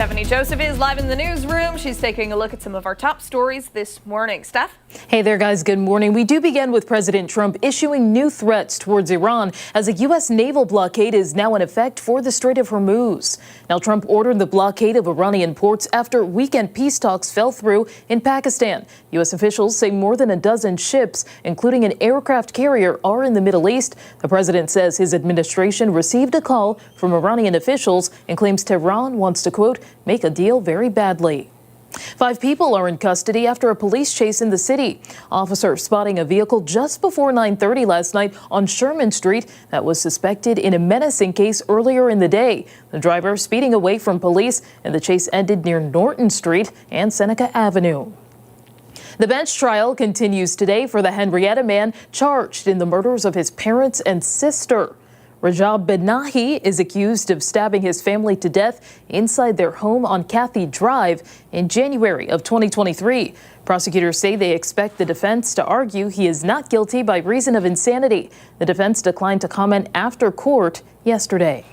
Stephanie Joseph is live in the newsroom. She's taking a look at some of our top stories this morning. Steph? Hey there, guys. Good morning. We do begin with President Trump issuing new threats towards Iran as a U.S. naval blockade is now in effect for the Strait of Hormuz. Now, Trump ordered the blockade of Iranian ports after weekend peace talks fell through in Pakistan. U.S. officials say more than a dozen ships, including an aircraft carrier, are in the Middle East. The president says his administration received a call from Iranian officials and claims Tehran wants to, quote, make a deal very badly. 5 people are in custody after a police chase in the city. Officers spotting a vehicle just before 9:30 last night on Sherman Street that was suspected in a menacing case earlier in the day. The driver speeding away from police, and the chase ended near Norton Street and Seneca Avenue. The bench trial continues today for the Henrietta man charged in the murders of his parents and sister. Rajab Benahi is accused of stabbing his family to death inside their home on Cathy Drive in January of 2023. Prosecutors say they expect the defense to argue he is not guilty by reason of insanity. The defense declined to comment after court yesterday.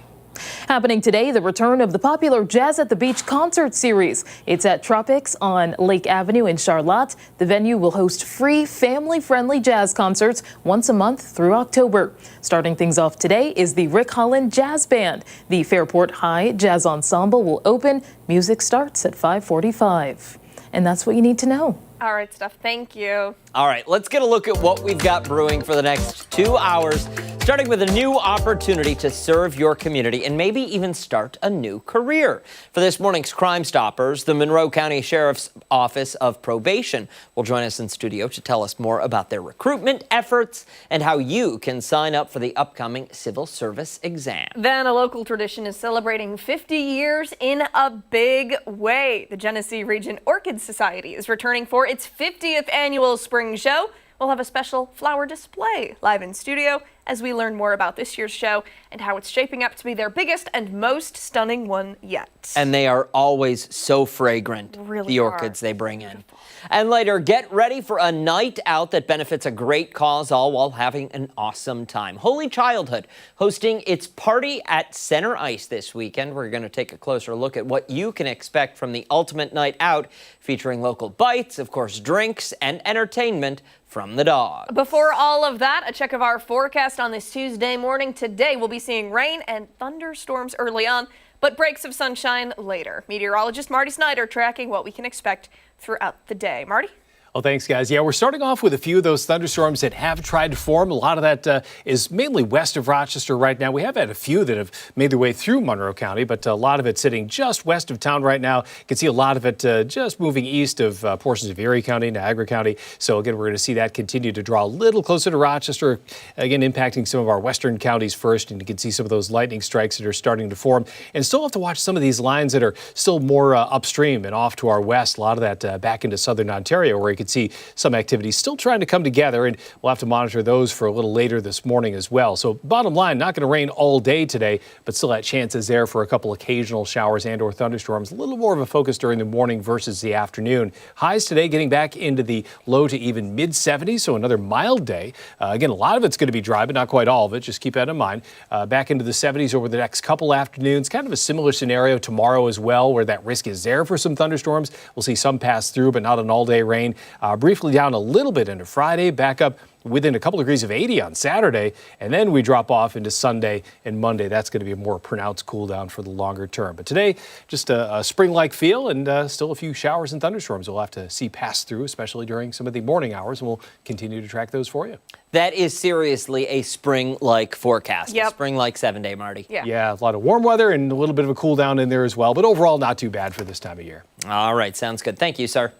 Happening today, the return of the popular Jazz at the Beach concert series. It's at Tropics on Lake Avenue in Charlotte. The venue will host free, family-friendly jazz concerts once a month through October. Starting things off today is the Rick Holland Jazz Band. The Fairport High Jazz Ensemble will open. Music starts at 5:45. And that's what you need to know. All right, Steph, thank you. All right, let's get a look at what we've got brewing for the next 2 hours, starting with a new opportunity to serve your community and maybe even start a new career. For this morning's Crime Stoppers, the Monroe County Sheriff's Office of Probation will join us in studio to tell us more about their recruitment efforts and how you can sign up for the upcoming civil service exam. Then a local tradition is celebrating 50 years in a big way. The Genesee Region Orchid Society is returning for its 50th annual spring show. We'll have a special flower display live in studio as we learn more about this year's show and how it's shaping up to be their biggest and most stunning one yet. And they are always so fragrant, Really the orchids they bring in. And later, get ready for a night out that benefits a great cause, all while having an awesome time. Holy Childhood hosting its Party at Center Ice this weekend. We're going to take a closer look at what you can expect from the ultimate night out, featuring local bites, of course, drinks, and entertainment from the dog. Before all of that, a check of our forecast on this Tuesday morning. Today, we'll be seeing rain and thunderstorms early on, but breaks of sunshine later. Meteorologist Marty Snyder tracking what we can expect throughout the day. Marty? Well, thanks, guys. Yeah, we're starting off with a few of those thunderstorms that have tried to form. A lot of that is mainly west of Rochester right now. We have had a few that have made their way through Monroe County, but a lot of it sitting just west of town right now. You can see a lot of it just moving east of portions of Erie County, Niagara County. So, again, we're going to see that continue to draw a little closer to Rochester, again, impacting some of our western counties first. And you can see some of those lightning strikes that are starting to form. And still have to watch some of these lines that are still more upstream and off to our west. A lot of that back into southern Ontario, where you can see some activity still trying to come together, and we'll have to monitor those for a little later this morning as well. So bottom line, not going to rain all day today, but still that chance is there for a couple occasional showers and or thunderstorms. A little more of a focus during the morning versus the afternoon. Highs today getting back into the low to even mid 70s, so another mild day. Again, a lot of it's going to be dry, but not quite all of it. Just keep that in mind. Back into the 70s over the next couple afternoons. Kind of a similar scenario tomorrow as well, where that risk is there for some thunderstorms. We'll see some pass through, but not an all-day rain. Briefly down a little bit into Friday, back up within a couple degrees of 80 on Saturday, and then we drop off into Sunday and Monday. That's going to be a more pronounced cool down for the longer term. But today, just a spring-like feel, and still a few showers and thunderstorms we'll have to see pass through, especially during some of the morning hours, and we'll continue to track those for you. That is seriously a spring-like forecast. Yep. A spring-like 7-day, Marty. Yeah, a lot of warm weather and a little bit of a cool down in there as well, but overall not too bad for this time of year. All right, sounds good. Thank you, sir.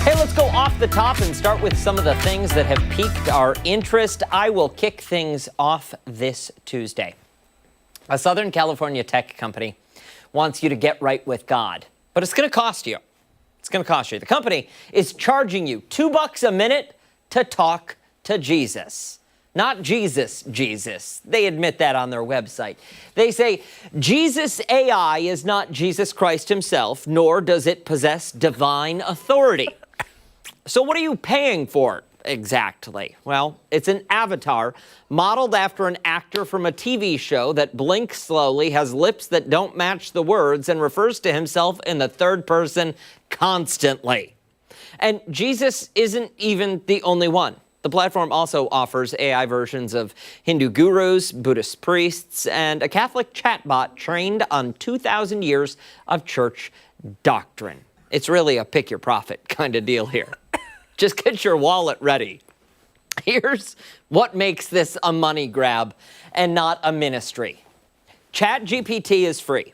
Hey, let's go off the top and start with some of the things that have piqued our interest. I will kick things off this Tuesday. A Southern California tech company wants you to get right with God, but it's going to cost you. It's going to cost you. The company is charging you $2 a minute to talk to Jesus. Not Jesus. They admit that on their website. They say Jesus AI is not Jesus Christ himself, nor does it possess divine authority. So what are you paying for? exactly? Well, it's an avatar modeled after an actor from a TV show that blinks slowly, has lips that don't match the words, and refers to himself in the third person constantly. And Jesus isn't even the only one. The platform also offers AI versions of Hindu gurus, Buddhist priests, and a Catholic chatbot trained on 2,000 years of church doctrine. It's really a pick your prophet kind of deal here. Just get your wallet ready. Here's what makes this a money grab and not a ministry. ChatGPT is free.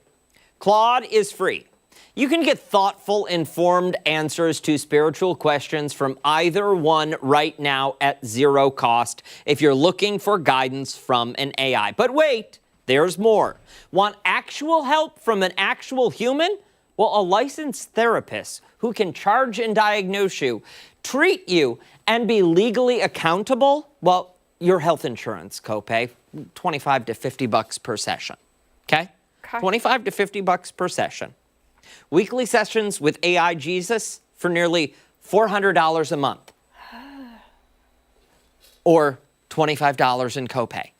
Claude is free. You can get thoughtful, informed answers to spiritual questions from either one right now at zero cost if you're looking for guidance from an AI. But wait, there's more. Want actual help from an actual human? Well, a licensed therapist who can charge and diagnose you, treat you, and be legally accountable? Well, your health insurance copay, $25 to $50 per session. Okay? $25 to $50 per session. Weekly sessions with AI Jesus for nearly $400 a month. Or $25 in copay.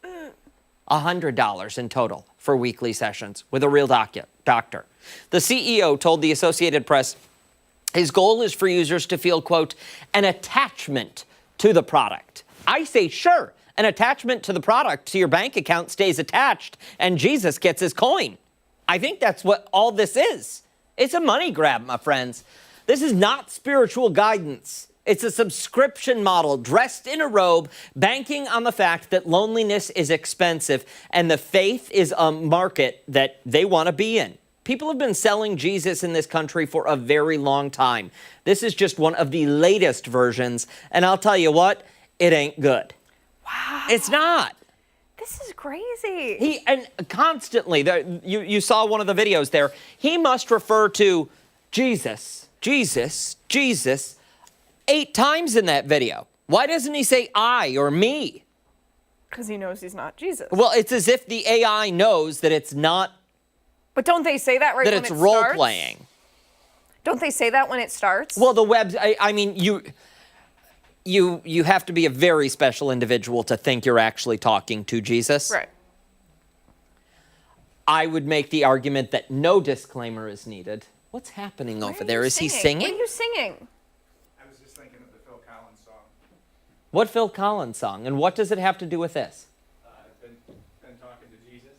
$100 in total for weekly sessions with a real doctor. The CEO told the Associated Press his goal is for users to feel, quote, an attachment to the product. I say, sure, an attachment to the product to your bank account stays attached and Jesus gets his coin. I think that's what all this is. It's a money grab, my friends. This is not spiritual guidance. It's a subscription model dressed in a robe, banking on the fact that loneliness is expensive and the faith is a market that they want to be in. People have been selling Jesus in this country for a very long time. This is just one of the latest versions, and I'll tell you what, it ain't good. Wow. It's not. This is crazy. And constantly, you saw one of the videos there, he must refer to Jesus, Jesus, Jesus 8 times in that video. Why doesn't he say I or me? Because he knows he's not Jesus. Well, it's as if the AI knows that it's not. But don't they say that right when it starts? That it's role playing. Don't they say that when it starts? Well, the web, I mean, you have to be a very special individual to think you're actually talking to Jesus. Right. I would make the argument that no disclaimer is needed. What's happening over there? Is he singing? What are you singing? I was just thinking of the Phil Collins song. What Phil Collins song? And what does it have to do with this? I've been talking to Jesus.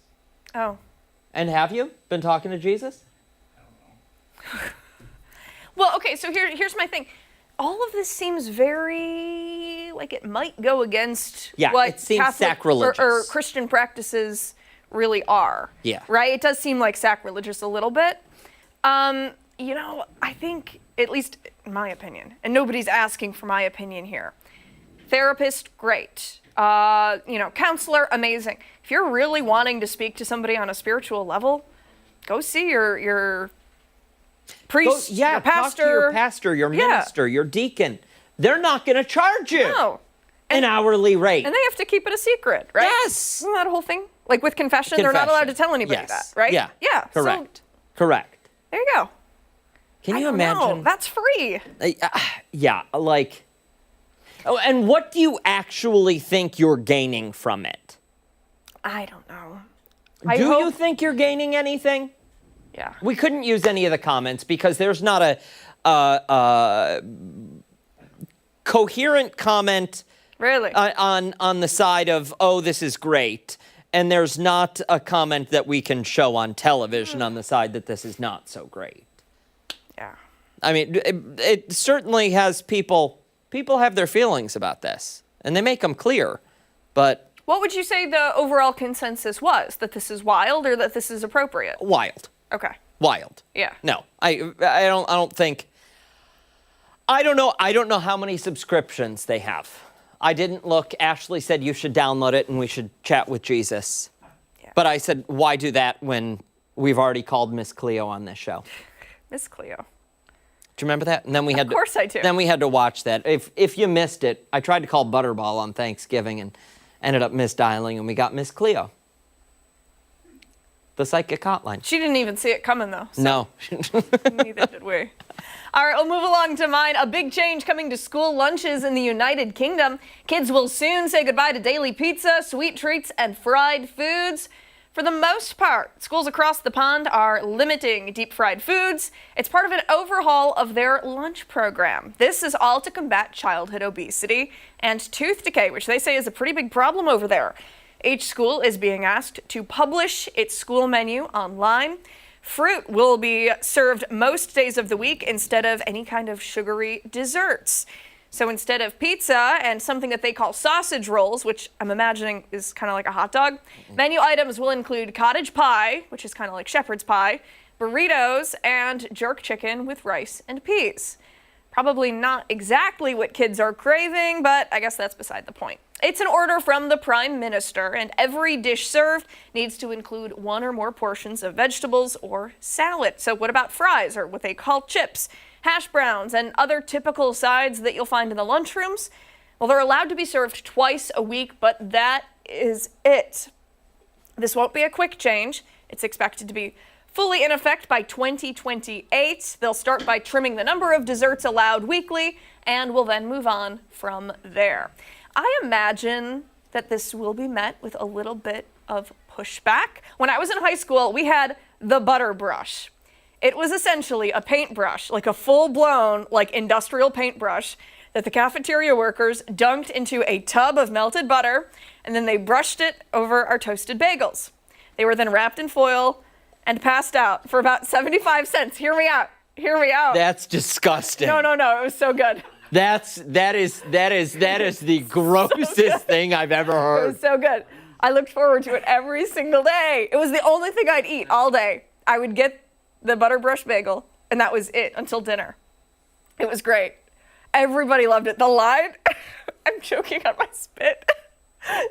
Oh. And have you been talking to Jesus? I don't know. Well, okay, so here's my thing. All of this seems very like it might go against what it seems Catholic sacrilegious. or Christian practices really are. Yeah. Right? It does seem like sacrilegious a little bit. You know, I think, at least in my opinion, and nobody's asking for my opinion here. Therapist, great. You know, counselor, amazing. If you're really wanting to speak to somebody on a spiritual level, go see your priest, your pastor. Talk to your pastor, your minister, your deacon. They're not going to charge you an hourly rate. And they have to keep it a secret, right? Yes. Isn't that a whole thing? Like with confession, they're not allowed to tell anybody that, right? Yeah. Yeah. Correct. So, Correct. there you go. Can you I don't imagine? know. That's free. Yeah, like. Oh, and what do you actually think you're gaining from it? I don't know. Do you think you're gaining anything? Yeah. We couldn't use any of the comments because there's not a coherent comment Really? on the side of, oh, this is great. And there's not a comment that we can show on television on the side that this is not so great. Yeah. I mean, it certainly has people have their feelings about this, and they make them clear, but... What would you say the overall consensus was? That this is wild or that this is appropriate? Wild. Okay. Wild. Yeah. No, I don't think... I don't know how many subscriptions they have. I didn't look. Ashley said you should download it and we should chat with Jesus. Yeah. But I said, why do that when we've already called Miss Cleo on this show? Miss Cleo. Do you remember that? And then we had Of course I do. Then we had to watch that. If you missed it, I tried to call Butterball on Thanksgiving and ended up misdialing, and we got Miss Cleo. the psychic hotline. She didn't even see it coming, though. So No. neither did we. All right, we'll move along to mine. A big change coming to school lunches in the United Kingdom. Kids will soon say goodbye to daily pizza, sweet treats, and fried foods. For the most part, schools across the pond are limiting deep fried foods. It's part of an overhaul of their lunch program. This is all to combat childhood obesity and tooth decay, which they say is a pretty big problem over there. Each school is being asked to publish its school menu online. Fruit will be served most days of the week instead of any kind of sugary desserts. So instead of pizza and something that they call sausage rolls, which I'm imagining is kind of like a hot dog, menu items will include cottage pie, which is kind of like shepherd's pie, burritos, and jerk chicken with rice and peas. Probably not exactly what kids are craving, but I guess that's beside the point. It's an order from the Prime Minister, and every dish served needs to include one or more portions of vegetables or salad. So what about fries, or what they call chips, hash browns, and other typical sides that you'll find in the lunchrooms? Well, they're allowed to be served twice a week, but that is it. This won't be a quick change. It's expected to be fully in effect by 2028. They'll start by trimming the number of desserts allowed weekly, and will then move on from there. I imagine that this will be met with a little bit of pushback. When I was in high school, we had the butter brush. It was essentially a paintbrush, like a full-blown, like industrial paintbrush that the cafeteria workers dunked into a tub of melted butter, and then they brushed it over our toasted bagels. They were then wrapped in foil and passed out for about 75 cents. Hear me out. Hear me out. That's disgusting. No. It was so good. That is the grossest thing I've ever It heard. was so good. I looked forward to it every single day. It was the only thing I'd eat all day. I would get the butter brush bagel, and that was it until dinner. It was great. Everybody loved it. The line, I'm choking on my spit.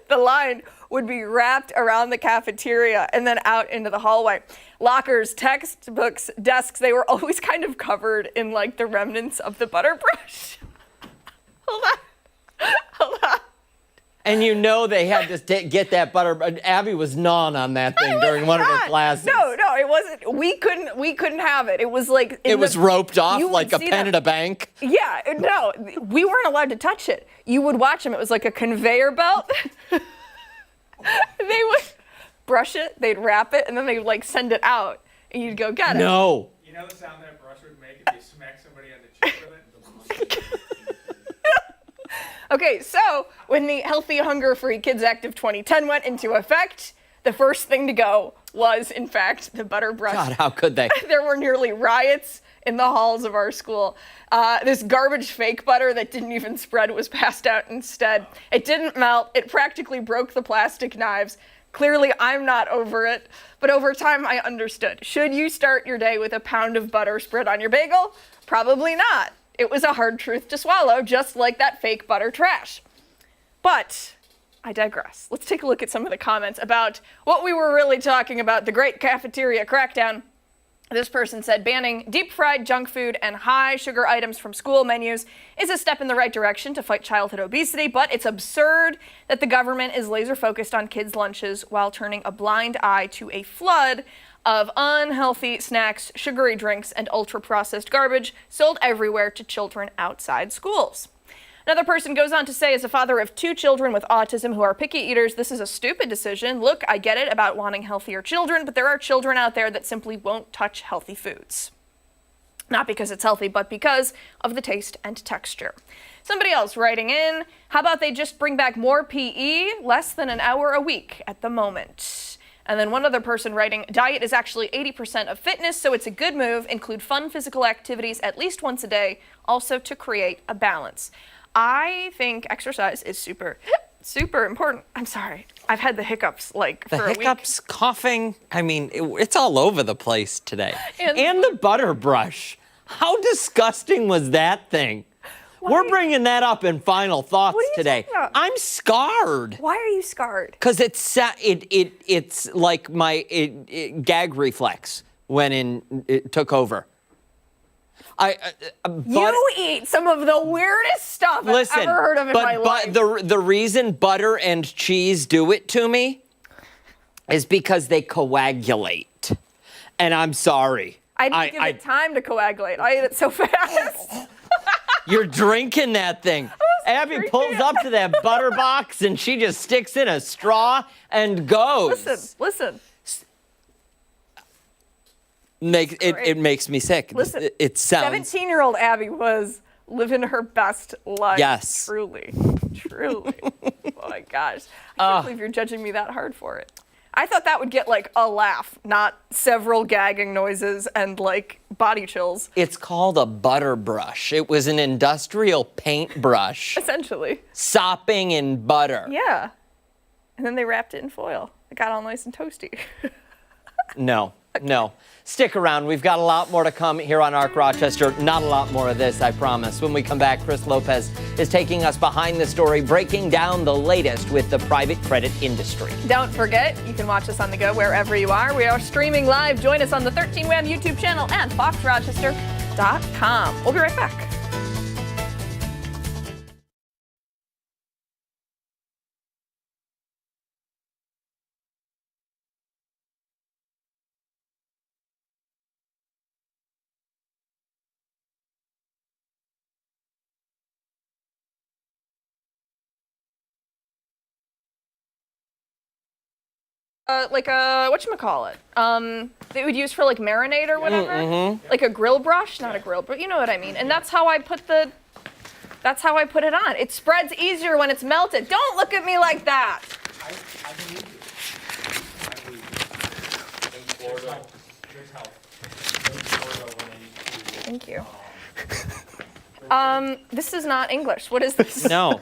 The line would be wrapped around the cafeteria and then out into the hallway. Lockers, textbooks, desks, they were always kind of covered in like the remnants of the butter brush. Hold on. And you know they had to get that butter. Abby was gnawing on that thing during one of her classes. No, it wasn't. We couldn't have it. It was like It was roped off you would like a see pen them. at a bank. Yeah, no, we weren't allowed to touch it. You would watch them. It was like a conveyor belt. They would brush it, they'd wrap it, and then they'd like send it out, and you'd go get it. No. You know the sound that brush would make if you smack somebody on the cheek with it? Okay, so when the Healthy Hunger Free Kids Act of 2010 went into effect, the first thing to go was, in fact, the butter brush. God, how could they? There were nearly riots in the halls of our school. This garbage fake butter that didn't even spread was passed out instead. It didn't melt. It practically broke the plastic knives. Clearly, I'm not over it, but over time, I understood. Should you start your day with a pound of butter spread on your bagel? Probably not. It was a hard truth to swallow, just like that fake butter trash. But I digress. Let's take a look at some of the comments about what we were really talking about, the great cafeteria crackdown. This person said, banning deep-fried junk food and high-sugar items from school menus is a step in the right direction to fight childhood obesity, but it's absurd that the government is laser-focused on kids' lunches while turning a blind eye to a flood of unhealthy snacks, sugary drinks, and ultra-processed garbage sold everywhere to children outside schools. Another person goes on to say, as a father of 2 children with autism who are picky eaters, this is a stupid decision. Look, I get it about wanting healthier children, but there are children out there that simply won't touch healthy foods. Not because it's healthy, but because of the taste and texture. Somebody else writing in, how about they just bring back more PE, less than an hour a week at the moment? And then one other person writing, diet is actually 80% of fitness, so it's a good move. Include fun physical activities at least once a day, also to create a balance. I think exercise is super important. I'm sorry. I've had the hiccups like for a week. The hiccups, coughing. I mean, it's all over the place today. And the butter brush. How disgusting was that thing? We're bringing that up in final thoughts What are you today. talking about? I'm scarred. Why are you scarred? Because it's like my gag reflex when it took over. You eat some of the weirdest stuff I've ever heard of in my life. But the reason butter and cheese do it to me is because they coagulate. And I'm sorry. I didn't give it time to coagulate. I ate it so fast. You're drinking that thing. Abby drinking pulls it. up to that butter box and she just sticks in a straw and goes. Listen. It makes me sick. Listen, It sounds. 17-year-old Abby was living her best life. Yes. Truly. Oh my gosh. I can't believe you're judging me that hard for it. I thought that would get like a laugh, not several gagging noises and like body chills. It's called a butter brush. It was an industrial paintbrush. Essentially. Sopping in butter. Yeah. And then they wrapped it in foil. It got all nice and toasty. No. Stick around. We've got a lot more to come here on Arc Rochester. Not a lot more of this, I promise. When we come back, Chris Lopez is taking us behind the story, breaking down the latest with the private credit industry. Don't forget, you can watch us on the go wherever you are. We are streaming live. Join us on the 13 Wham YouTube channel and foxrochester.com. We'll be right back. Like a whatchamacallit? They would use for like marinade or whatever. Like a grill brush, not a grill, but you know what I mean. And that's how I put it on. It spreads easier when it's melted. Don't look at me like that. I believe you. I believe you. In Florida, there's help. In Florida when they need to, Thank you. This is not English. What is this? No.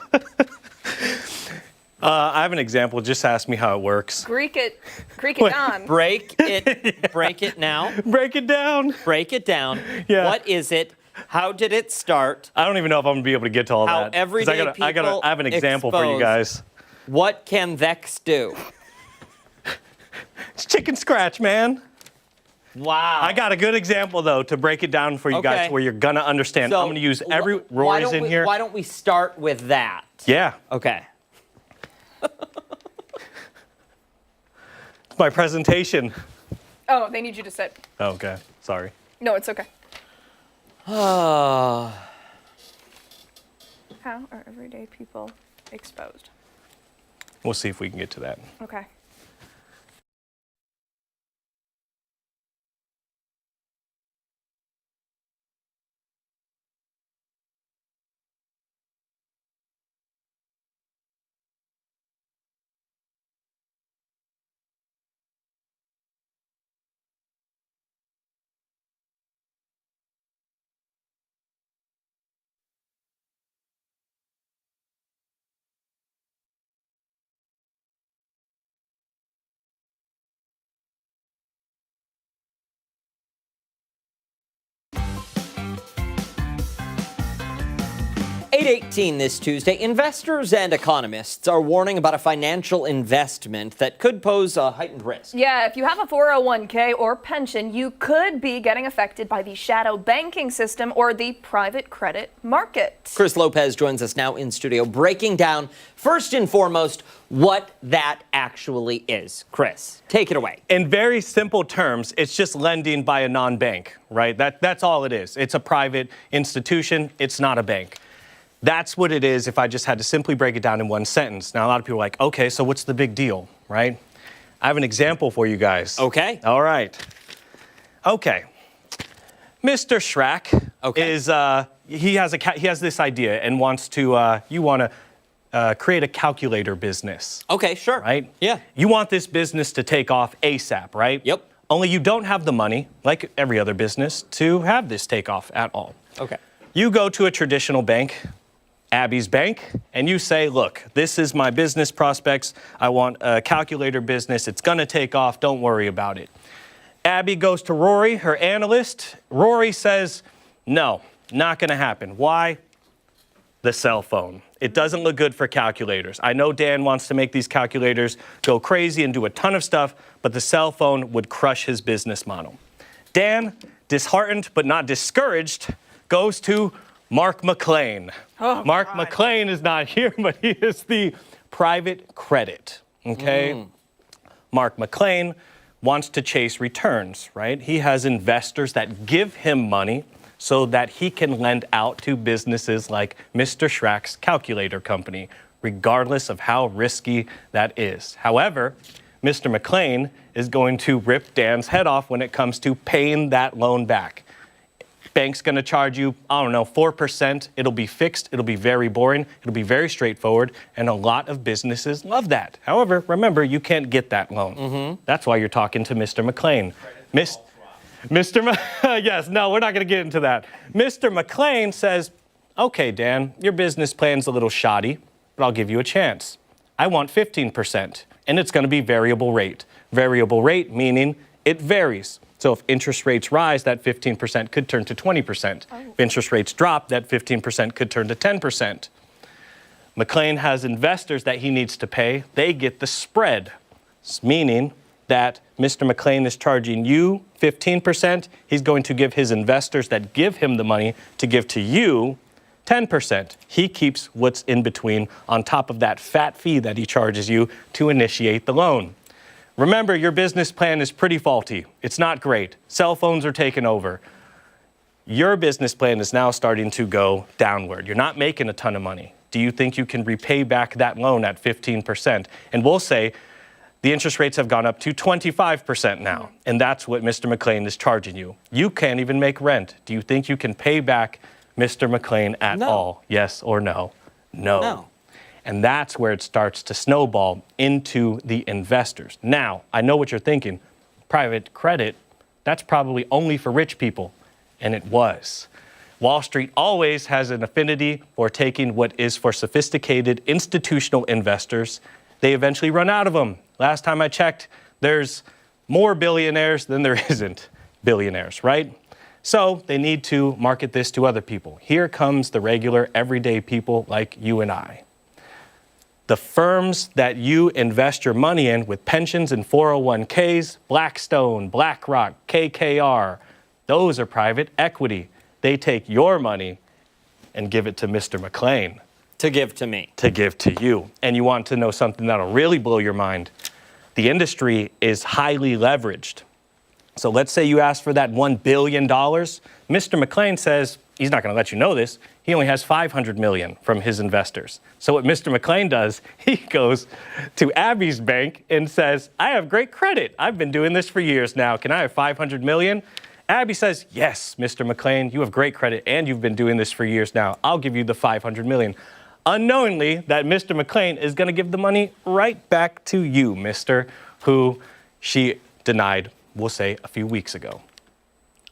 I have an example. Just ask me how it works. Greek it down. Break it now. Break it down. Break it down. Yeah. What is it? How did it start? I don't even know if I'm gonna be able to get to all How that. 'Cause everyday I have an example for you guys. What can Vex do? It's chicken scratch, man. Wow. I got a good example though to break it down for you Okay. guys where you're gonna understand. So, I'm gonna use every why Rory's don't in we- here. Why don't we start with that? Yeah. Okay. It's my presentation. Oh, they need you to sit. Oh, okay. Sorry. No, it's okay. Oh. How are everyday people exposed? We'll see if we can get to that. Okay. $8.18 this Tuesday. Investors and economists are warning about a financial investment that could pose a heightened risk. Yeah, if you have a 401k or pension, you could be getting affected by the shadow banking system or the private credit market. Chris Lopez joins us now in studio, breaking down, first and foremost, what that actually is. Chris, take it away. In very simple terms, it's just lending by a non-bank, right? That's all it is. It's a private institution. It's not a bank. That's what it is if I just had to simply break it down in one sentence. Now, a lot of people are like, okay, so what's the big deal, right? I have an example for you guys. Okay. All right. Okay. Mr. Schrack is, he has this idea and wants to, you want to create a calculator business. Okay, sure. Right? Yeah. You want this business to take off ASAP, right? Yep. Only you don't have the money, like every other business, to have this take off at all. Okay. You go to a traditional bank, Abby's bank, and you say, look, this is my business prospects. I want a calculator business. It's going to take off. Don't worry about it. Abby goes to Rory, her analyst. Rory says, no, not going to happen. Why? The cell phone. It doesn't look good for calculators. I know Dan wants to make these calculators go crazy and do a ton of stuff, but the cell phone would crush his business model. Dan, disheartened but not discouraged, goes to Mark McLean. Oh, Mark God. McLean is not here, but he is the private credit, okay? Mark McLean wants to chase returns, right? He has investors that give him money so that he can lend out to businesses like Mr. Schrack's calculator company, regardless of how risky that is. However, Mr. McLean is going to rip Dan's head off when it comes to paying that loan back. Bank's going to charge you, I don't know, 4%. It'll be fixed. It'll be very boring. It'll be very straightforward. And a lot of businesses love that. However, remember, you can't get that loan. That's why you're talking to Mr. McLean. Yes, no, we're not going to get into that. Mr. McLean says, okay, Dan, your business plan's a little shoddy, but I'll give you a chance. I want 15%, and it's going to be variable rate. Variable rate meaning it varies. So if interest rates rise, that 15% could turn to 20%. If interest rates drop, that 15% could turn to 10%. McLean has investors that he needs to pay. They get the spread, meaning that Mr. McLean is charging you 15%. He's going to give his investors that give him the money to give to you 10%. He keeps what's in between on top of that fat fee that he charges you to initiate the loan. Remember, your business plan is pretty faulty. It's not great. Cell phones are taking over. Your business plan is now starting to go downward. You're not making a ton of money. Do you think you can repay back that loan at 15%? And we'll say the interest rates have gone up to 25% now, and that's what Mr. McLean is charging you. You can't even make rent. Do you think you can pay back Mr. McLean at all? Yes or no? No. And that's where it starts to snowball into the investors. Now, I know what you're thinking. Private credit, that's probably only for rich people. And it was. Wall Street always has an affinity for taking what is for sophisticated institutional investors. They eventually run out of them. Last time I checked, there's more billionaires than there isn't billionaires, right? So they need to market this to other people. Here comes the regular, everyday people like you and I. The firms that you invest your money in with pensions and 401ks, Blackstone, BlackRock, KKR, those are private equity. They take your money and give it to Mr. McLean. To give to me. To give to you. And you want to know something that'll really blow your mind. The industry is highly leveraged. So let's say you ask for that $1 billion. Mr. McLean says he's not going to let you know this. He only has $500 million from his investors. So what Mr. McLean does, he goes to Abby's bank and says, I have great credit. I've been doing this for years now. Can I have $500 million? Abby says, yes, Mr. McLean, you have great credit and you've been doing this for years now. I'll give you the $500 million. Unknowingly, that Mr. McLean is going to give the money right back to you, mister, who she denied, we'll say, a few weeks ago.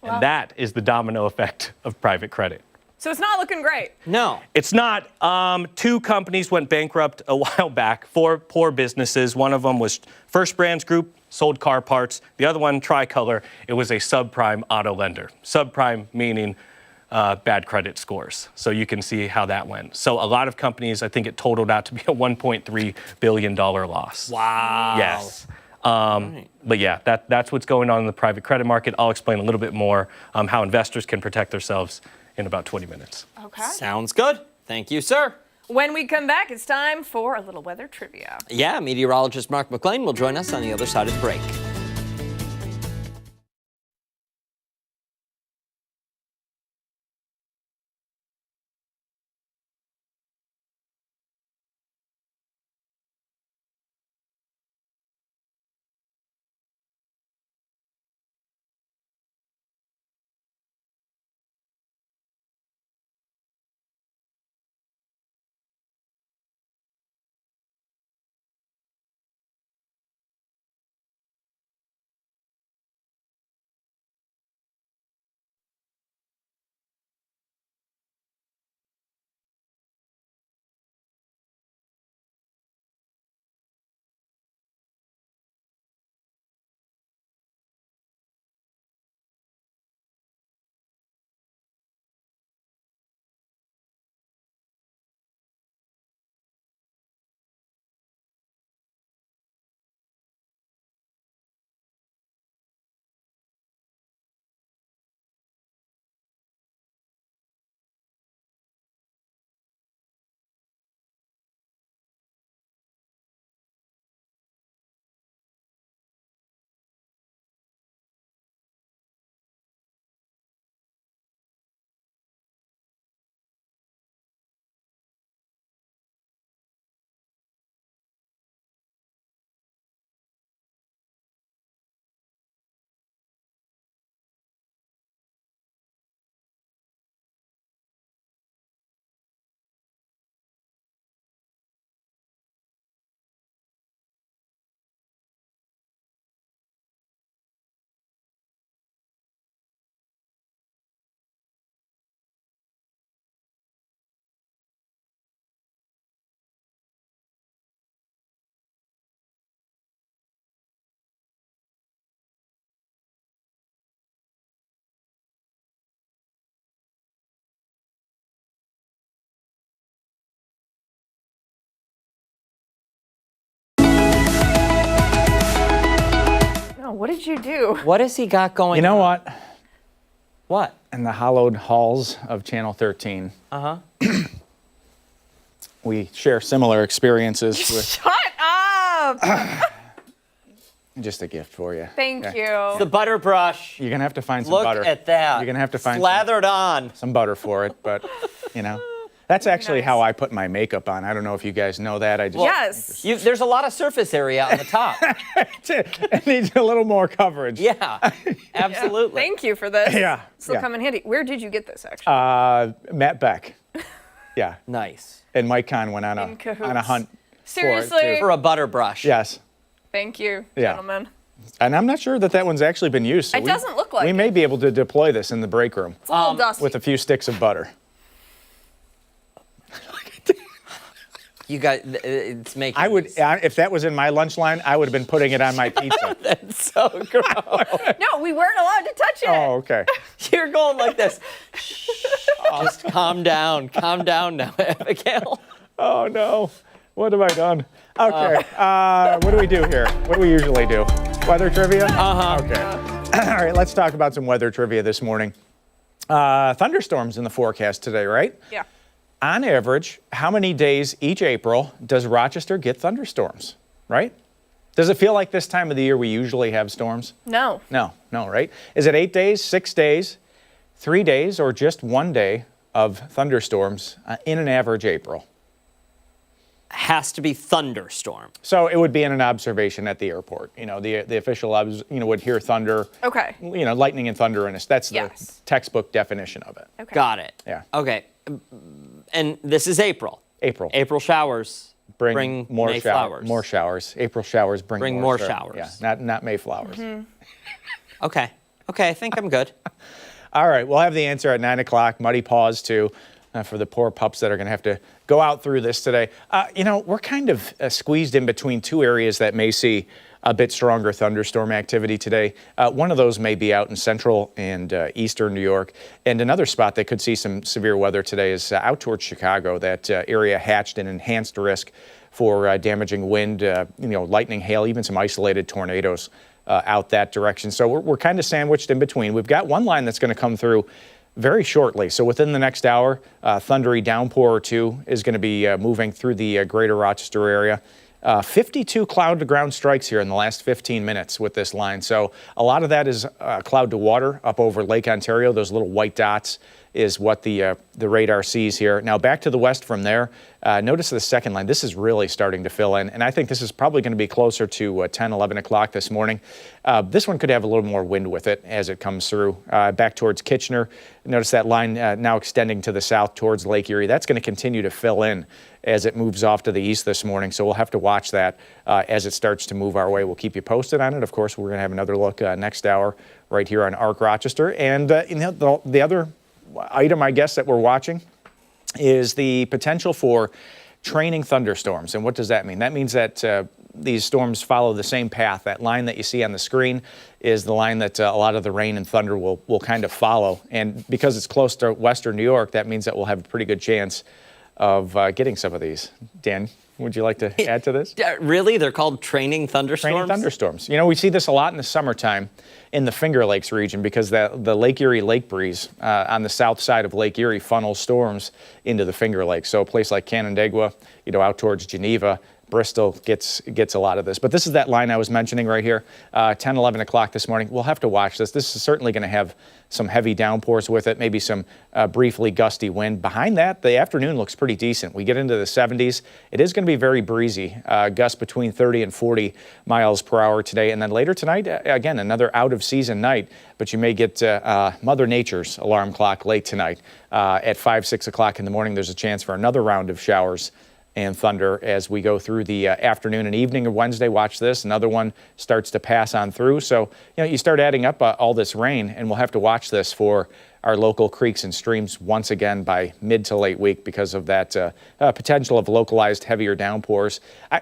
Wow. And that is the domino effect of private credit. So it's not looking great. No. It's not. Two companies went bankrupt a while back, four poor businesses. One of them was First Brands Group, sold car parts. The other one, Tricolor, it was a subprime auto lender. Subprime meaning bad credit scores. So you can see how that went. So a lot of companies, I think it totaled out to be a $1.3 billion loss. Wow. Yes. But yeah, that's what's going on in the private credit market. I'll explain a little bit more how investors can protect themselves in about 20 minutes. Okay. Sounds good. Thank you, sir. When we come back, it's time for a little weather trivia. Yeah, meteorologist Mark McLean will join us on the other side of the break. What did you do? What has he got going on? You know what? What? In the hallowed halls of Channel 13, we share similar experiences with Shut up! just a gift for you. Thank Okay. you. The butter brush. You're going to have to find some Look butter. at that. You're going to have to find slathered on. some butter for it, but, you know. That's actually nice. how I put my makeup on. I don't know if you guys know that. I just Yes. There's a lot of surface area on the top. it needs a little more coverage. Yeah, absolutely. Thank you for this. Yeah, This will yeah. come in handy. Where did you get this, actually? Matt Beck. Yeah. Nice. And Mike Kahn went on In a cahoots. hunt. Seriously? For it, too. For a butter brush. Yes. Thank you, Yeah. gentlemen. And I'm not sure that one's actually been used. So It doesn't look like we it. may be able to deploy this in the break room It's a little dusty. with a few sticks of butter. You guys, it's making. I would, if that was in my lunch line, I would have been putting it on my pizza. That's so gross. No, we weren't allowed to touch it. Oh, okay. You're going like this. Just calm down. Calm down now, Abigail. Oh no, what have I done? Okay, what do we do here? What do we usually do? Weather trivia? Okay. All right, let's talk about some weather trivia this morning. Thunderstorms in the forecast today, right? Yeah. On average, how many days each April does Rochester get thunderstorms, right? Does it feel like this time of the year we usually have storms? No. No, right? Is it 8 days, 6 days, 3 days, or just 1 day of thunderstorms in an average April? Has to be thunderstorm. So it would be in an observation at the airport. You know, the official, would hear thunder. Okay. You know, lightning and thunder, and that's the Yes. textbook definition of it. Okay. Got it. Yeah. Okay. And this is April. April. April showers bring more May showers. flowers. More showers. April showers bring more showers. showers. Yeah, not May flowers. Okay. Okay, I think I'm good. All right, we'll have the answer at 9 o'clock. Muddy paws, too, for the poor pups that are going to have to go out through this today. We're kind of squeezed in between two areas that may see a bit stronger thunderstorm activity today. One of those may be out in central and eastern New York. And another spot that could see some severe weather today is out towards Chicago. That area hatched an enhanced risk for damaging wind, lightning, hail, even some isolated tornadoes out that direction. So we're kind of sandwiched in between. We've got one line that's going to come through very shortly. So within the next hour, thundery downpour or two is going to be moving through the greater Rochester area. 52 cloud to ground strikes here in the last 15 minutes with this line. So a lot of that is cloud to water up over Lake Ontario. Those little white dots is what the radar sees here. Now back to the west from there, notice the second line. This is really starting to fill in, and I think this is probably going to be closer to 10, 11 o'clock this morning. This one could have a little more wind with it as it comes through. Back towards Kitchener, notice that line now extending to the south towards Lake Erie. That's going to continue to fill in as it moves off to the east this morning, so we'll have to watch that as it starts to move our way. We'll keep you posted on it. Of course, we're going to have another look next hour right here on ARC Rochester. And the other item, I guess, that we're watching is the potential for training thunderstorms. And what does that mean? That means that these storms follow the same path. That line that you see on the screen is the line that a lot of the rain and thunder will kind of follow. And because it's close to western New York, that means that we'll have a pretty good chance of getting some of these. Dan, would you like to add to this? Really? They're called training thunderstorms? Training thunderstorms. We see this a lot in the summertime in the Finger Lakes region because the Lake Erie lake breeze on the south side of Lake Erie funnels storms into the Finger Lakes. So a place like Canandaigua, out towards Geneva, Bristol gets a lot of this. But this is that line I was mentioning right here, 10, 11 o'clock this morning. We'll have to watch this. This is certainly going to have some heavy downpours with it, maybe some briefly gusty wind. Behind that, the afternoon looks pretty decent. We get into the 70s. It is going to be very breezy, gusts between 30 and 40 miles per hour today. And then later tonight, again, another out-of-season night, but you may get Mother Nature's alarm clock late tonight. At 5, 6 o'clock in the morning, there's a chance for another round of showers and thunder as we go through the afternoon and evening of Wednesday. Watch this. Another one starts to pass on through. So, you start adding up all this rain, and we'll have to watch this for our local creeks and streams once again by mid to late week because of that potential of localized heavier downpours.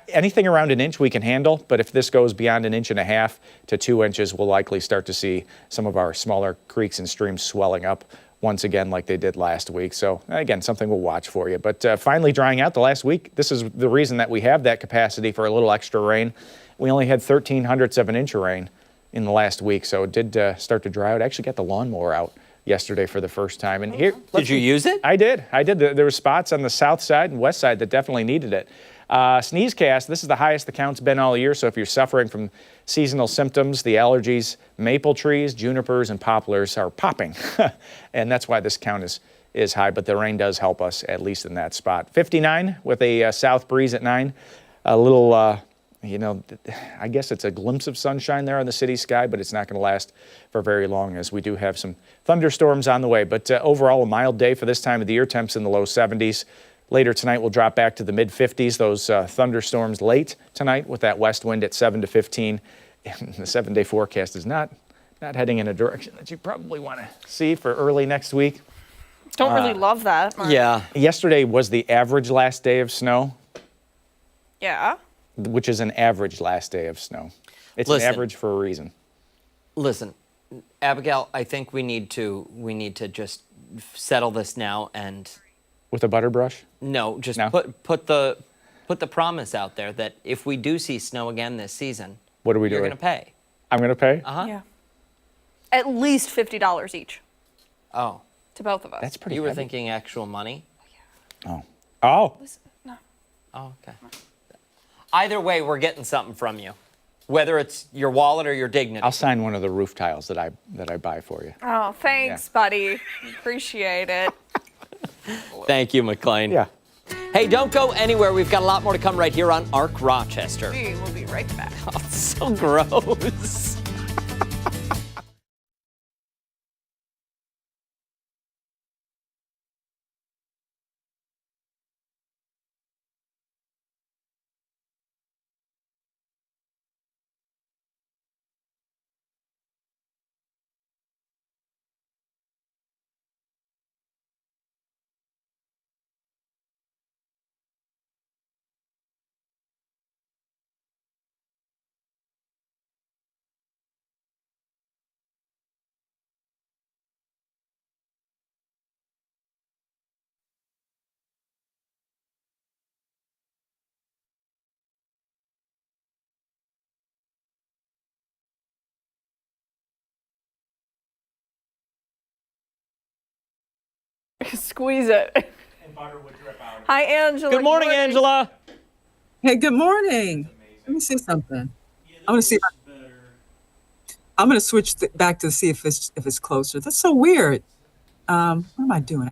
Anything around an inch we can handle, but if this goes beyond 1.5 inches to 2 inches, we'll likely start to see some of our smaller creeks and streams swelling up once again like they did last week. So again, something we'll watch for you. But finally drying out the last week, this is the reason that we have that capacity for a little extra rain. We only had 0.13 of an inch of rain in the last week, so it did start to dry out. I actually got the lawnmower out yesterday for the first time. And here, Did you use it? I did. There were spots on the south side and west side that definitely needed it. Sneezecast, this is the highest the count's been all year, so if you're suffering from seasonal symptoms, the allergies, maple trees, junipers, and poplars are popping. And that's why this count is high, but the rain does help us, at least in that spot. 59 with a south breeze at 9. A little, I guess it's a glimpse of sunshine there on the city sky, but it's not going to last for very long as we do have some thunderstorms on the way. But overall, a mild day for this time of the year. Temps in the low 70s. Later tonight, we'll drop back to the mid-50s. Those thunderstorms late tonight with that west wind at 7 to 15. And the 7-day forecast is not heading in a direction that you probably want to see for early next week. Don't really love that. Yeah. Yesterday was the average last day of snow, Yeah. which is an average last day of snow. It's Listen. an average for a reason. Listen, Abigail, I think we need to just settle this now and With a butter brush? no, just No? put the promise out there that if we do see snow again this season, What are we you're doing? going to pay. I'm going to pay? Yeah. At least $50 each Oh, to both of us. That's pretty you were heavy. thinking actual money? Oh. Oh. No. Oh, okay. Either way, we're getting something from you, whether it's your wallet or your dignity. I'll sign one of the roof tiles that I buy for you. Oh, thanks, buddy. Appreciate it. Thank you, McLean. Yeah. Hey, don't go anywhere. We've got a lot more to come right here on Arc Rochester. We will be right back. Oh, it's so gross. Squeeze it. And butter would drip out. Hi, Angela. Good morning, Angela. Hey, good morning. Let me see something. I want to see. I'm going to switch back to see if it's closer. That's so weird. What am I doing?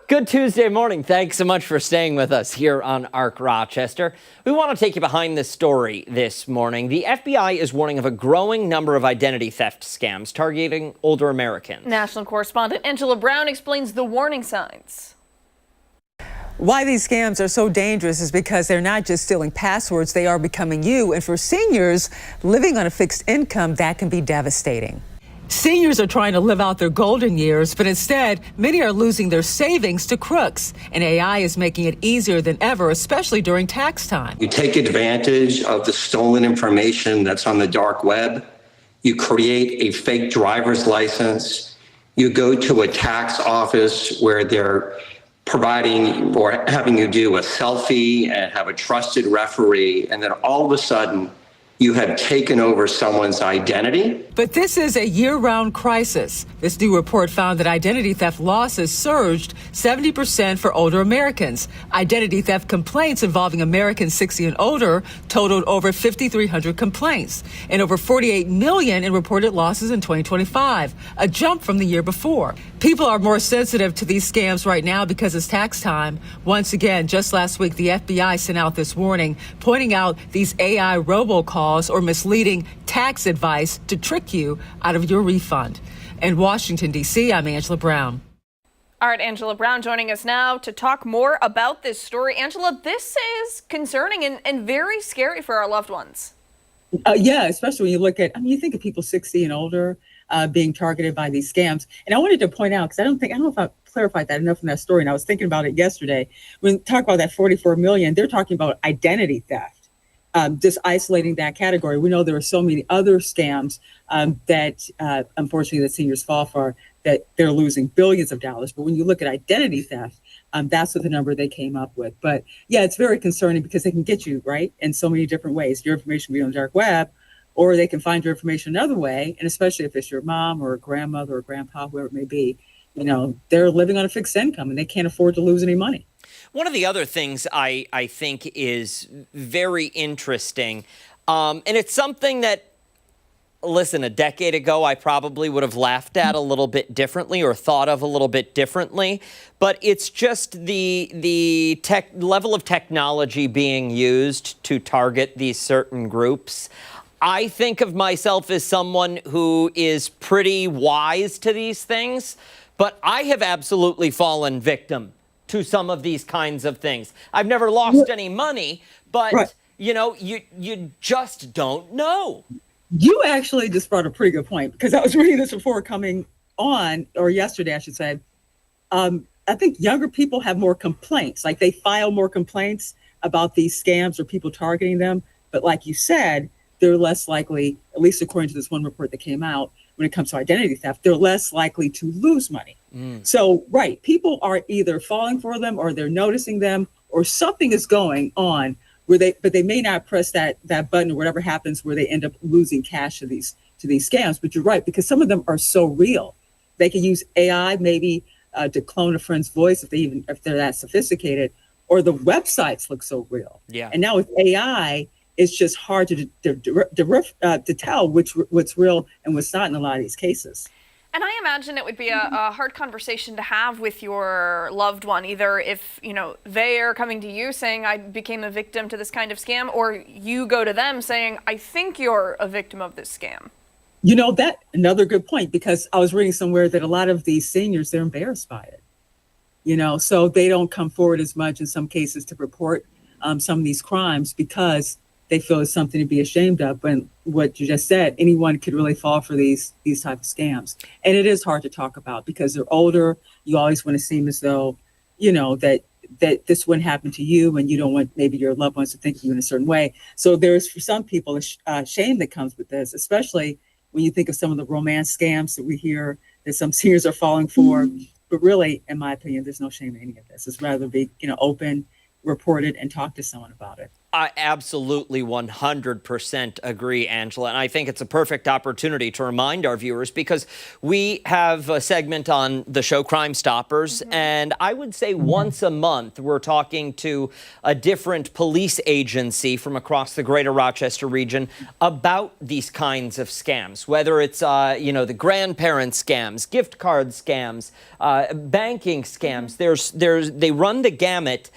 Good Tuesday morning. Thanks so much for staying with us here on Arc Rochester. We want to take you behind the story this morning. The FBI is warning of a growing number of identity theft scams targeting older Americans. National correspondent Angela Brown explains the warning signs. Why these scams are so dangerous is because they're not just stealing passwords, they are becoming you. And for seniors living on a fixed income, that can be devastating. Seniors are trying to live out their golden years, but instead, many are losing their savings to crooks. And AI is making it easier than ever, especially during tax time. You take advantage of the stolen information that's on the dark web. You create a fake driver's license. You go to a tax office where they're providing or having you do a selfie and have a trusted referee. And then all of a sudden, You have taken over someone's identity. But this is a year-round crisis. This new report found that identity theft losses surged 70% for older Americans. Identity theft complaints involving Americans 60 and older totaled over 5,300 complaints and over 48 million in reported losses in 2025, a jump from the year before. People are more sensitive to these scams right now because it's tax time. Once again, just last week, the FBI sent out this warning, pointing out these AI robocalls or misleading tax advice to trick you out of your refund. In Washington, D.C., I'm Angela Brown. All right, Angela Brown joining us now to talk more about this story. Angela, this is concerning and very scary for our loved ones. Yeah, especially when you look at, you think of people 60 and older being targeted by these scams. And I wanted to point out, because I don't know if I clarified that enough in that story, and I was thinking about it yesterday. When we talk about that 44 million, they're talking about identity theft. Just isolating that category. We know there are so many other scams that unfortunately the seniors fall for, that they're losing billions of dollars. But when you look at identity theft, that's what the number they came up with. But yeah, it's very concerning because they can get you, right, in so many different ways. Your information can be on the dark web, or they can find your information another way. And especially if it's your mom or a grandmother or grandpa, whoever it may be, they're living on a fixed income and they can't afford to lose any money. One of the other things I think is very interesting, and it's something that, listen, a decade ago I probably would have laughed at a little bit differently or thought of a little bit differently, but it's just the level of technology being used to target these certain groups. I think of myself as someone who is pretty wise to these things, but I have absolutely fallen victim to some of these kinds of things. I've never lost any money, but right. You just don't know. You actually just brought a pretty good point, because I was reading this before coming on, or yesterday, I should say. I think younger people have more complaints, like they file more complaints about these scams or people targeting them. But like you said, they're less likely, at least according to this one report that came out, when it comes to identity theft, they're less likely to lose money. So, right, people are either falling for them or they're noticing them, or something is going on but they may not press that button, or whatever happens where they end up losing cash to these scams. But you're right, because some of them are so real. They can use AI maybe to clone a friend's voice if they're that sophisticated, or the websites look so real. Yeah. And now with AI, it's just hard to tell what's real and what's not in a lot of these cases. And I imagine it would be a hard conversation to have with your loved one, either if, they are coming to you saying, I became a victim to this kind of scam, or you go to them saying, I think you're a victim of this scam. That another good point, because I was reading somewhere that a lot of these seniors, they're embarrassed by it, so they don't come forward as much in some cases to report some of these crimes, because they feel it's something to be ashamed of. But what you just said, anyone could really fall for these type of scams. And it is hard to talk about because they're older. You always want to seem as though, that this wouldn't happen to you, and you don't want maybe your loved ones to think of you in a certain way. So there's, for some people, a shame that comes with this, especially when you think of some of the romance scams that we hear that some seniors are falling for. But really, in my opinion, there's no shame in any of this. It's rather be, open, report it, and talk to someone about it. I absolutely 100% agree, Angela. And I think it's a perfect opportunity to remind our viewers, because we have a segment on the show Crime Stoppers. And I would say once a month, we're talking to a different police agency from across the greater Rochester region about these kinds of scams, whether it's, the grandparent scams, gift card scams, banking scams. They run the gamut.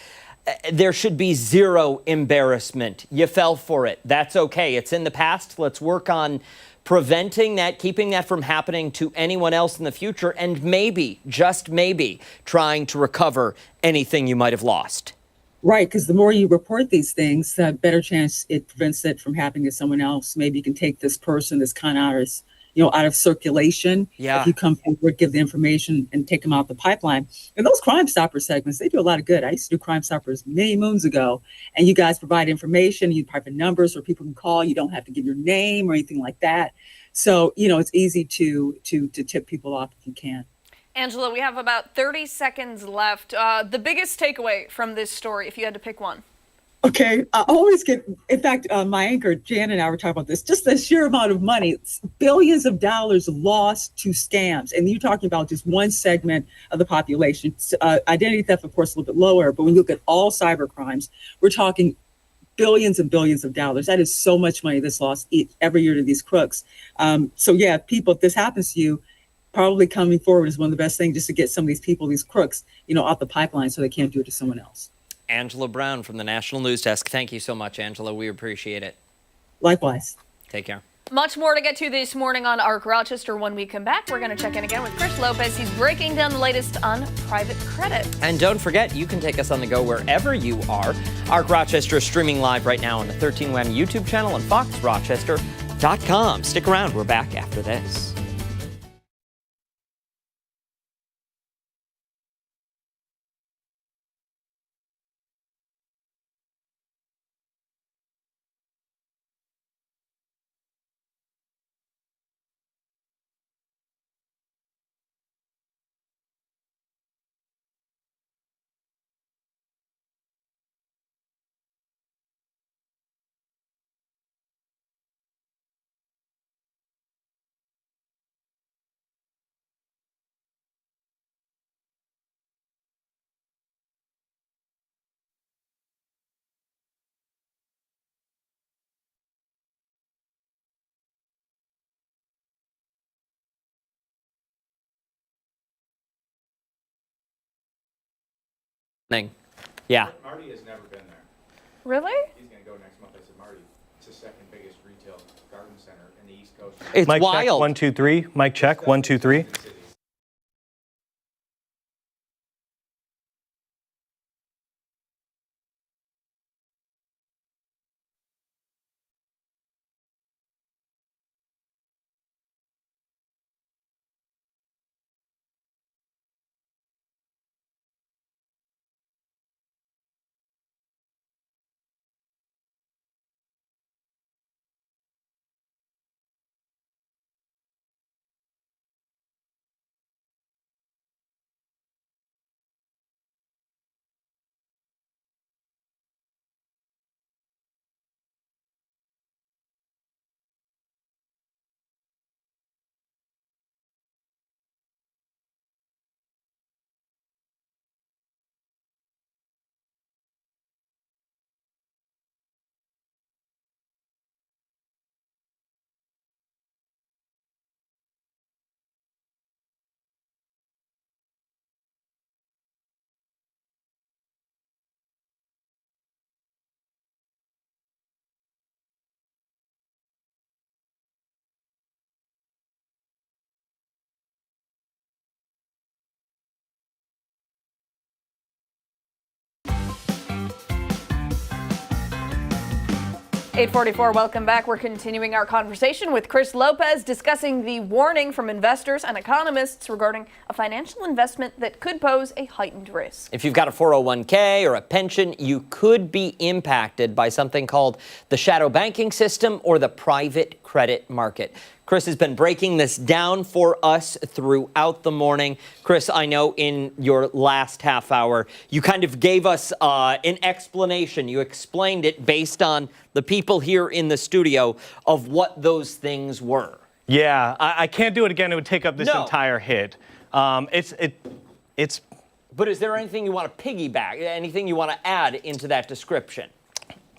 There should be zero embarrassment. You fell for it. That's okay. It's in the past. Let's work on preventing that, keeping that from happening to anyone else in the future, and maybe, just maybe, trying to recover anything you might have lost. Right, because the more you report these things, the better chance it prevents it from happening to someone else. Maybe you can take this person, this con artist, out of circulation. Yeah. If you come forward, give the information, and take them out the pipeline. And those Crime Stopper segments, they do a lot of good. I used to do Crime Stoppers many moons ago, and you guys provide information. You provide numbers where people can call. You don't have to give your name or anything like that. So, it's easy to tip people off if you can. Angela, we have about 30 seconds left. The biggest takeaway from this story, if you had to pick one. Okay, I always get, in fact, my anchor, Jan, and I were talking about this, just the sheer amount of money, billions of dollars lost to scams. And you're talking about just one segment of the population. Identity theft, of course, a little bit lower, but when you look at all cyber crimes, we're talking billions and billions of dollars. That is so much money that's lost every year to these crooks. So yeah, people, if this happens to you, probably coming forward is one of the best things, just to get some of these people, these crooks, off the pipeline so they can't do it to someone else. Angela Brown from the National News Desk. Thank you so much, Angela. We appreciate it. Likewise. Take care. Much more to get to this morning on ARC Rochester. When we come back, we're going to check in again with Chris Lopez. He's breaking down the latest on private credit. And don't forget, you can take us on the go wherever you are. ARC Rochester is streaming live right now on the 13WAM YouTube channel and foxrochester.com. Stick around. We're back after this. Yeah. Marty has never been there. Really? He's going to go next month. I said, Marty, it's the second biggest retail garden center in the East Coast. It's Mic wild. check, 1, 2, 3. Mic check, 1, 2, 3. (8:44). Welcome back. We're continuing our conversation with Chris Lopez, discussing the warning from investors and economists regarding a financial investment that could pose a heightened risk. If you've got a 401k or a pension, you could be impacted by something called the shadow banking system or the private credit market. Chris has been breaking this down for us throughout the morning. Chris, I know in your last half hour, you kind of gave us an explanation. You explained it based on the people here in the studio of what those things were. Yeah, I can't do it again. It would take up this entire hit. It's. But is there anything you want to piggyback, anything you want to add into that description?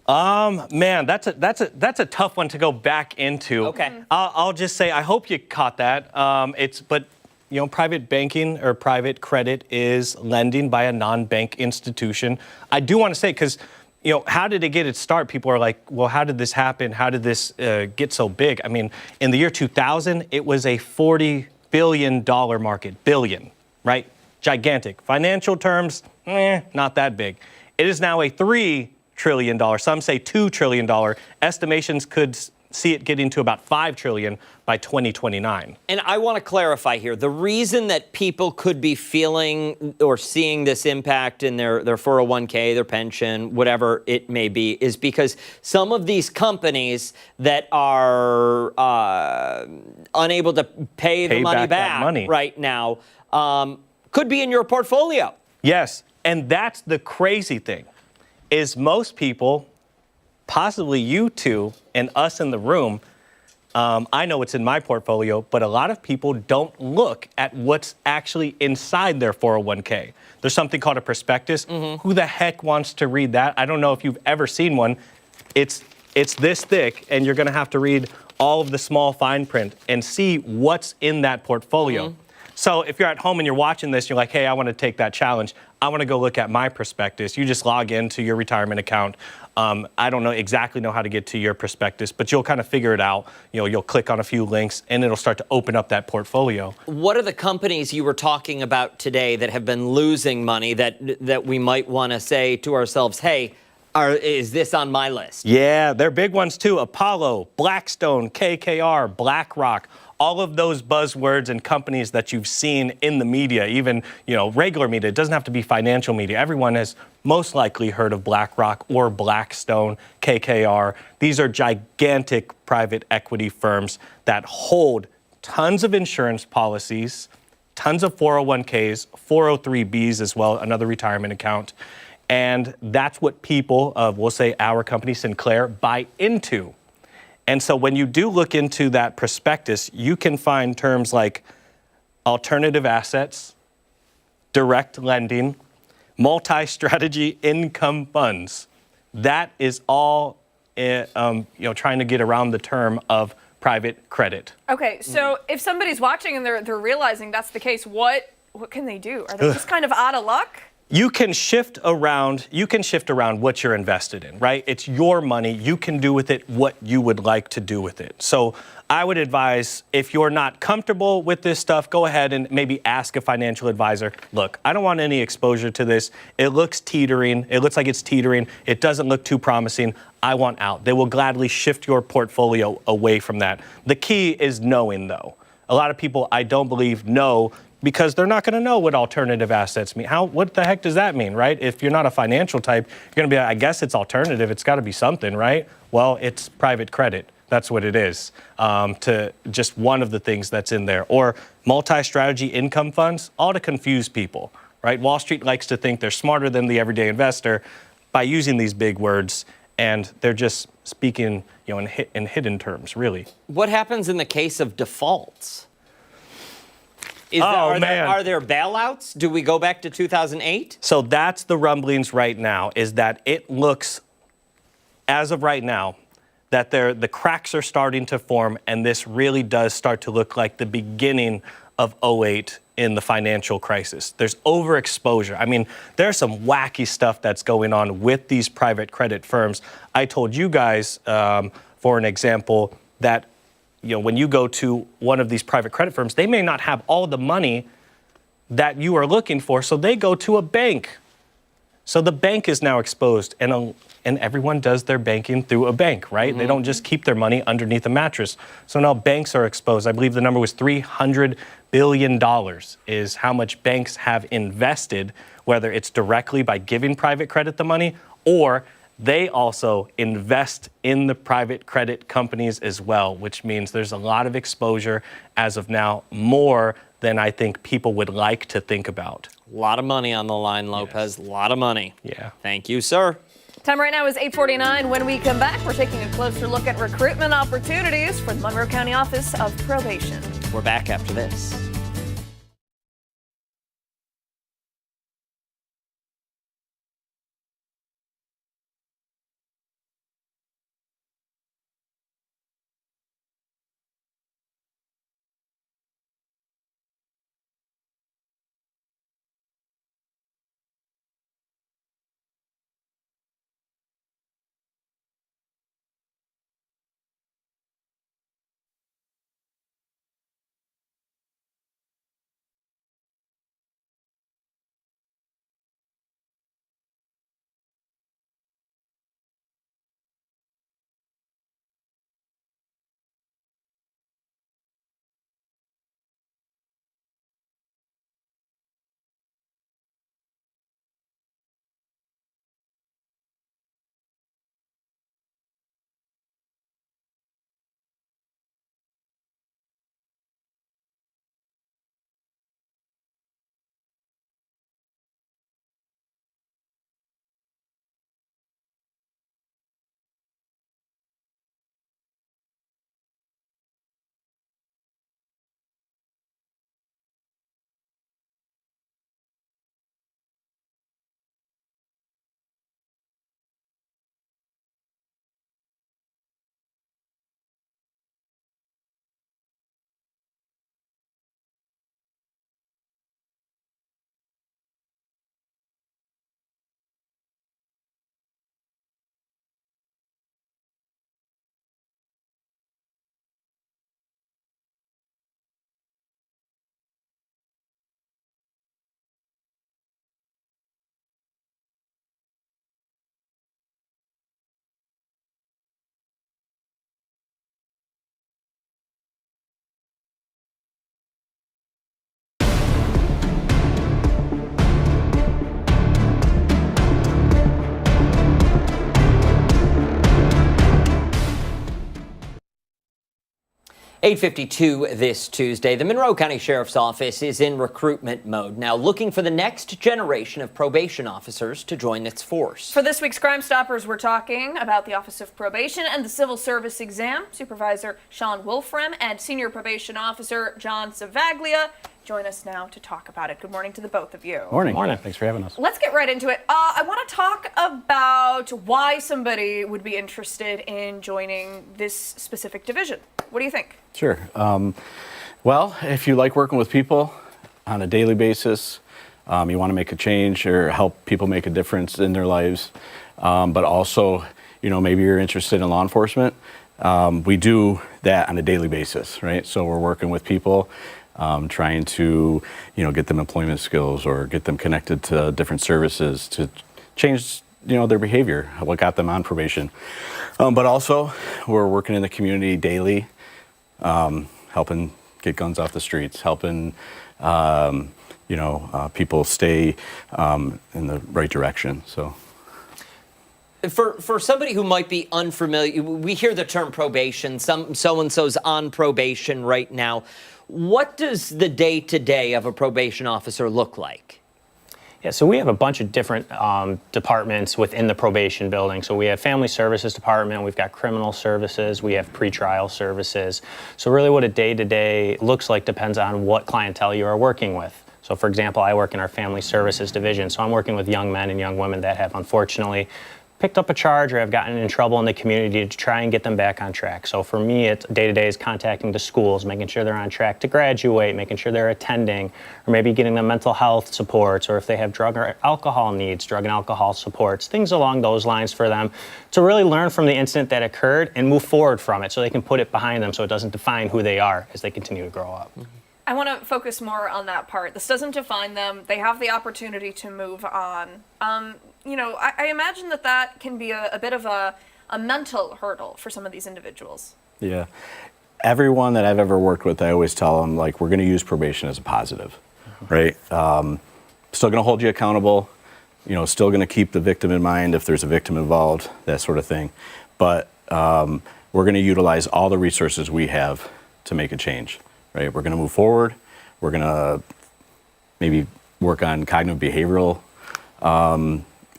Man, that's a tough one to go back into. Okay. I'll just say I hope you caught that. But private banking or private credit is lending by a non-bank institution. I do want to say, because how did it get its start? People are like, well, how did this happen? How did this get so big? I mean, in the year 2000, it was a $40 billion market. Billion, right? Gigantic. Financial terms, not that big. It is now a $3 trillion, some say $2 trillion. Estimations could see it getting to about $5 trillion by 2029. And I want to clarify here, the reason that people could be feeling or seeing this impact in their 401k, their pension, whatever it may be, is because some of these companies that are unable to pay the money back right now could be in your portfolio. Yes, and that's the crazy thing. is most people, possibly you two and us in the room, I know what's in my portfolio, but a lot of people don't look at what's actually inside their 401k. There's something called a prospectus. Who the heck wants to read that? I don't know if you've ever seen one. It's this thick, and you're going to have to read all of the small fine print and see what's in that portfolio. So if you're at home and you're watching this, you're like, hey, I want to take that challenge. I want to go look at my prospectus. You just log into your retirement account. I don't exactly know how to get to your prospectus, but you'll kind of figure it out. You'll click on a few links and it'll start to open up that portfolio. What are the companies you were talking about today that have been losing money that we might want to say to ourselves, hey, is this on my list? Yeah, they're big ones too. Apollo, Blackstone, KKR, BlackRock. All of those buzzwords and companies that you've seen in the media, even regular media. It doesn't have to be financial media. Everyone has most likely heard of BlackRock or Blackstone, KKR. These are gigantic private equity firms that hold tons of insurance policies, tons of 401ks, 403bs as well, another retirement account. And that's what people of, we'll say, our company, Sinclair, buy into. And so when you do look into that prospectus, you can find terms like alternative assets, direct lending, multi-strategy income funds. That is all, trying to get around the term of private credit. Okay, so if somebody's watching and they're realizing that's the case, what can they do? Are they just kind of out of luck? You can shift around what you're invested in, right? It's your money. You can do with it what you would like to do with it. So I would advise, if you're not comfortable with this stuff, go ahead and maybe ask a financial advisor. Look, I don't want any exposure to this. It looks teetering. It looks like it's teetering. It doesn't look too promising. I want out. They will gladly shift your portfolio away from that. The key is knowing, though. A lot of people, I don't believe, know, because they're not going to know what alternative assets mean. What the heck does that mean, right? If you're not a financial type, you're going to be like, I guess it's alternative. It's got to be something, right? Well, it's private credit. That's what it is, to just one of the things that's in there. Or multi-strategy income funds, all to confuse people, right? Wall Street likes to think they're smarter than the everyday investor by using these big words, and they're just speaking, in hidden terms, really. What happens in the case of defaults? Man. Are there bailouts? Do we go back to 2008? So that's the rumblings right now, is that it looks, as of right now, that the cracks are starting to form, and this really does start to look like the beginning of 2008 in the financial crisis. There's overexposure. I mean, there's some wacky stuff that's going on with these private credit firms. I told you guys, for an example, that when you go to one of these private credit firms, they may not have all the money that you are looking for, so they go to a bank. So the bank is now exposed, and everyone does their banking through a bank, right? They don't just keep their money underneath a mattress. So now banks are exposed. I believe the number was $300 billion is how much banks have invested, whether it's directly by giving private credit the money, or they also invest in the private credit companies as well, which means there's a lot of exposure as of now, more than I think people would like to think about. A lot of money on the line, Lopez. A lot of money. Yeah. Thank you, sir. Time right now is 8:49. When we come back, we're taking a closer look at recruitment opportunities for the Monroe County Office of Probation. We're back after this. 8:52 this Tuesday. The Monroe County Sheriff's Office is in recruitment mode now, looking for the next generation of probation officers to join its force. For this week's Crime Stoppers, we're talking about the Office of Probation and the Civil Service Exam. Supervisor Sean Wolfram and Senior Probation Officer John Savaglia join us now to talk about it. Good morning to the both of you. Morning. Morning. Thanks for having us. Let's get right into it. I want to talk about why somebody would be interested in joining this specific division. What do you think? Sure. Well, if you like working with people on a daily basis, you want to make a change or help people make a difference in their lives, but also, maybe you're interested in law enforcement. We do that on a daily basis, right? So we're working with people, trying to, get them employment skills or get them connected to different services to change, their behavior, what got them on probation. But also, we're working in the community daily, helping get guns off the streets, helping, people stay in the right direction. So. For somebody who might be unfamiliar, we hear the term probation. So-and-so's on probation right now. What does the day-to-day of a probation officer look like? Yeah, so we have a bunch of different departments within the probation building. So we have family services department, we've got criminal services, we have pretrial services. So really what a day-to-day looks like depends on what clientele you are working with. So for example, I work in our family services division. So I'm working with young men and young women that have unfortunately picked up a charge or have gotten in trouble in the community to try and get them back on track. So for me, it's day-to-day is contacting the schools, making sure they're on track to graduate, making sure they're attending, or maybe getting them mental health supports, or if they have drug or alcohol needs, drug and alcohol supports, things along those lines for them to really learn from the incident that occurred and move forward from it so they can put it behind them so it doesn't define who they are as they continue to grow up. I want to focus more on that part. This doesn't define them. They have the opportunity to move on. I imagine that can be a bit of a mental hurdle for some of these individuals. Yeah. Everyone that I've ever worked with, I always tell them, we're going to use probation as a positive, right? Still going to hold you accountable, still going to keep the victim in mind if there's a victim involved, that sort of thing. But we're going to utilize all the resources we have to make a change, right? We're going to move forward. We're going to maybe work on cognitive behavioral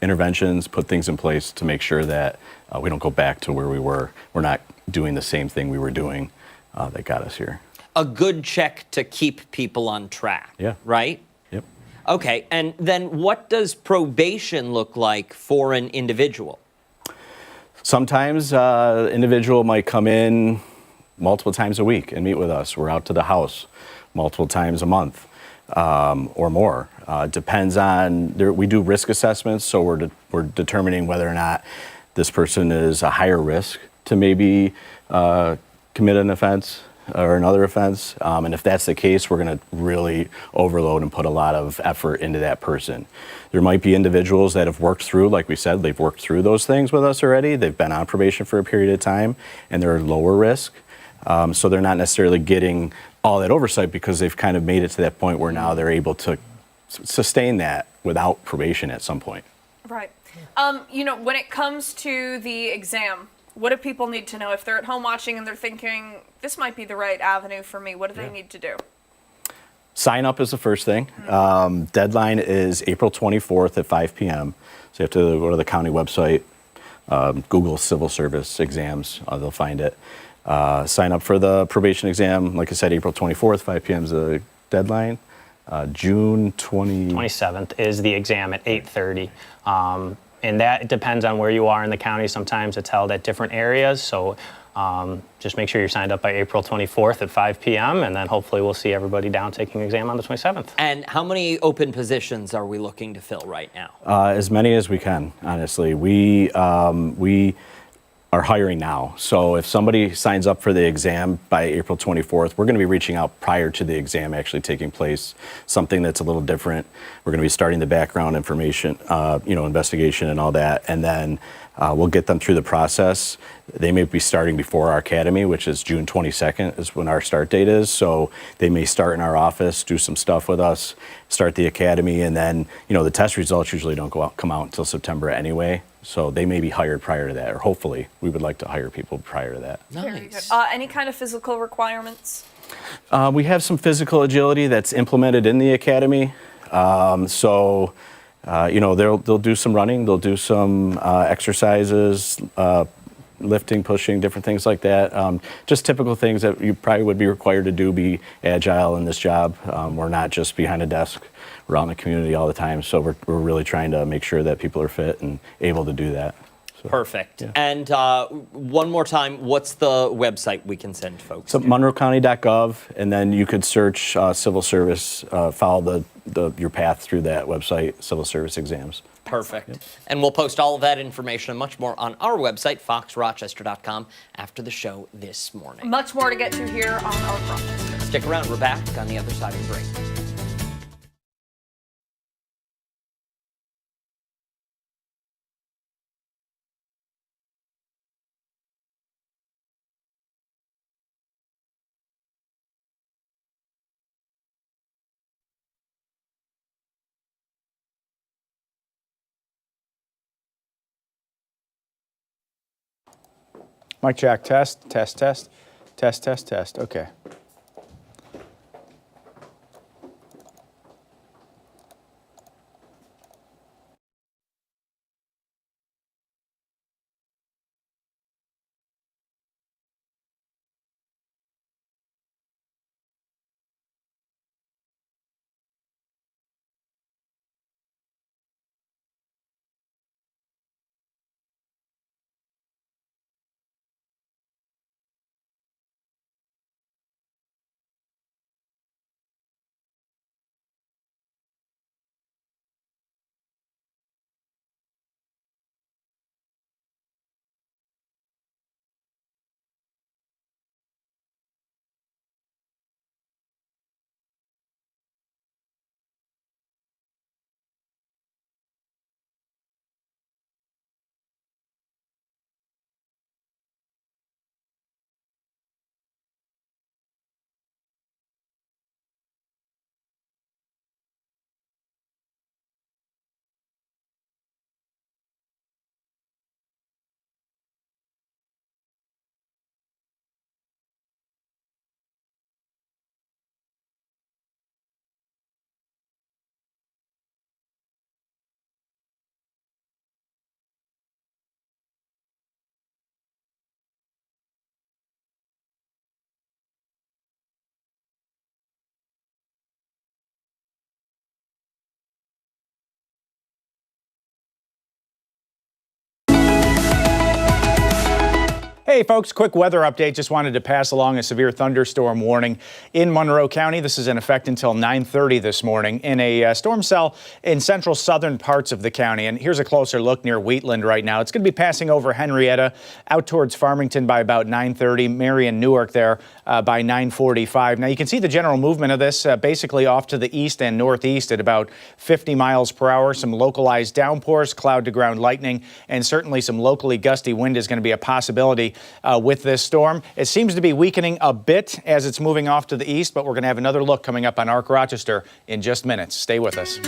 interventions, put things in place to make sure that we don't go back to where we were. We're not doing the same thing we were doing that got us here. A good check to keep people on track, right? Yep. Okay, and then what does probation look like for an individual? Sometimes individual might come in multiple times a week and meet with us. We're out to the house multiple times a month. Or more. Depends on, we do risk assessments, so we're determining whether or not this person is a higher risk to maybe commit an offense or another offense. And if that's the case, we're going to really overload and put a lot of effort into that person. There might be individuals that have worked through, like we said, they've worked through those things with us already. They've been on probation for a period of time, and they're lower risk. So they're not necessarily getting all that oversight because they've kind of made it to that point where now they're able to sustain that without probation at some point. Right. When it comes to the exam, what do people need to know if they're at home watching and they're thinking, this might be the right avenue for me? What do they need to do? Sign up is the first thing. Deadline is April 24th at 5 p.m. So you have to go to the county website, Google Civil Service Exams, they'll find it. Sign up for the probation exam. Like I said, April 24th, 5 p.m. is the deadline. June 27th is the exam at 8:30. And that depends on where you are in the county. Sometimes it's held at different areas. So just make sure you're signed up by April 24th at 5 p.m. And then hopefully we'll see everybody down taking the exam on the 27th. And how many open positions are we looking to fill right now? As many as we can, honestly. We are hiring now. So if somebody signs up for the exam by April 24th, we're going to be reaching out prior to the exam actually taking place, something that's a little different. We're going to be starting the background information, investigation and all that, and then we'll get them through the process. They may be starting before our academy, which is June 22nd is when our start date is. So they may start in our office, do some stuff with us, start the academy, and then, the test results usually don't come out until September anyway. So they may be hired prior to that, or hopefully we would like to hire people prior to that. Nice. Any kind of physical requirements? We have some physical agility that's implemented in the academy. You know, they'll do some running, they'll do some exercises, lifting, pushing, different things like that. Just typical things that you probably would be required to do, be agile in this job. We're not just behind a desk, we're out in the community all the time. So we're really trying to make sure that people are fit and able to do that. So, Perfect. yeah. And one more time, what's the website we can send folks So to? monroecounty.gov, and then you could search civil service, follow your path through that website, civil service exams. Perfect. Yep. And we'll post all of that information and much more on our website, foxrochester.com, after the show this morning. Much more to get to here on our Rochester. Stick around. We're back on the other side of the break. Mic check, test, test, test, test, test, test. Okay. Hey folks, quick weather update. Just wanted to pass along a severe thunderstorm warning in Monroe County. This is in effect until 9:30 this morning in a storm cell in central southern parts of the county. And here's a closer look near Wheatland right now. It's going to be passing over Henrietta out towards Farmington by about 9:30, Marion, Newark there by 9:45. Now you can see the general movement of this basically off to the east and northeast at about 50 miles per hour. Some localized downpours, cloud to ground lightning, and certainly some locally gusty wind is going to be a possibility with this storm. It seems to be weakening a bit as it's moving off to the east, but we're going to have another look coming up on Arc Rochester in just minutes. Stay with us.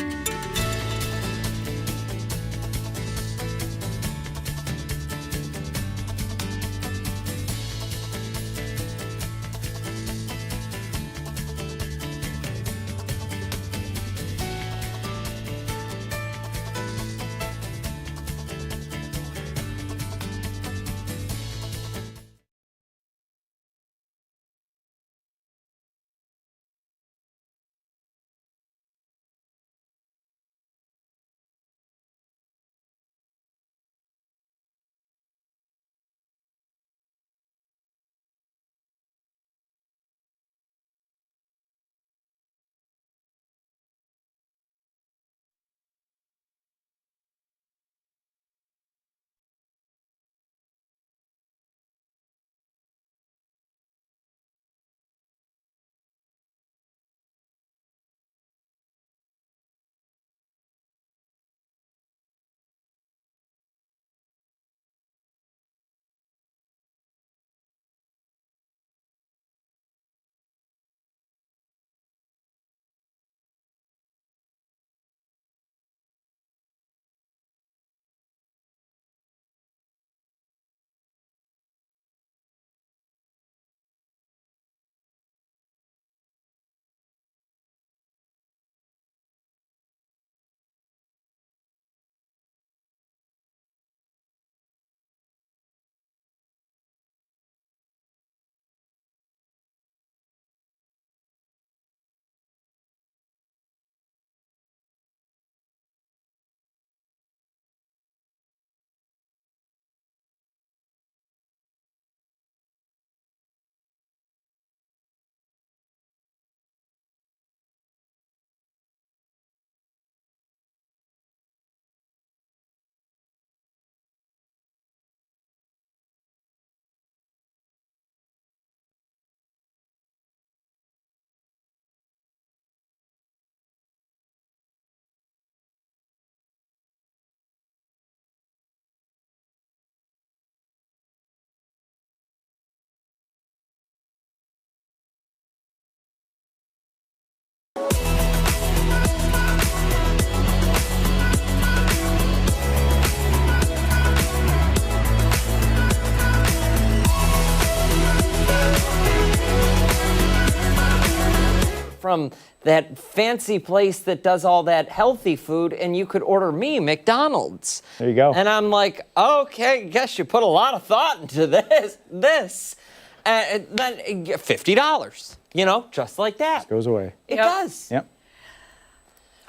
from that fancy place that does all that healthy food, and you could order me McDonald's. There you go. And I'm like, okay, guess you put a lot of thought into this. And then $50, just like that. Goes away. It does. Yep.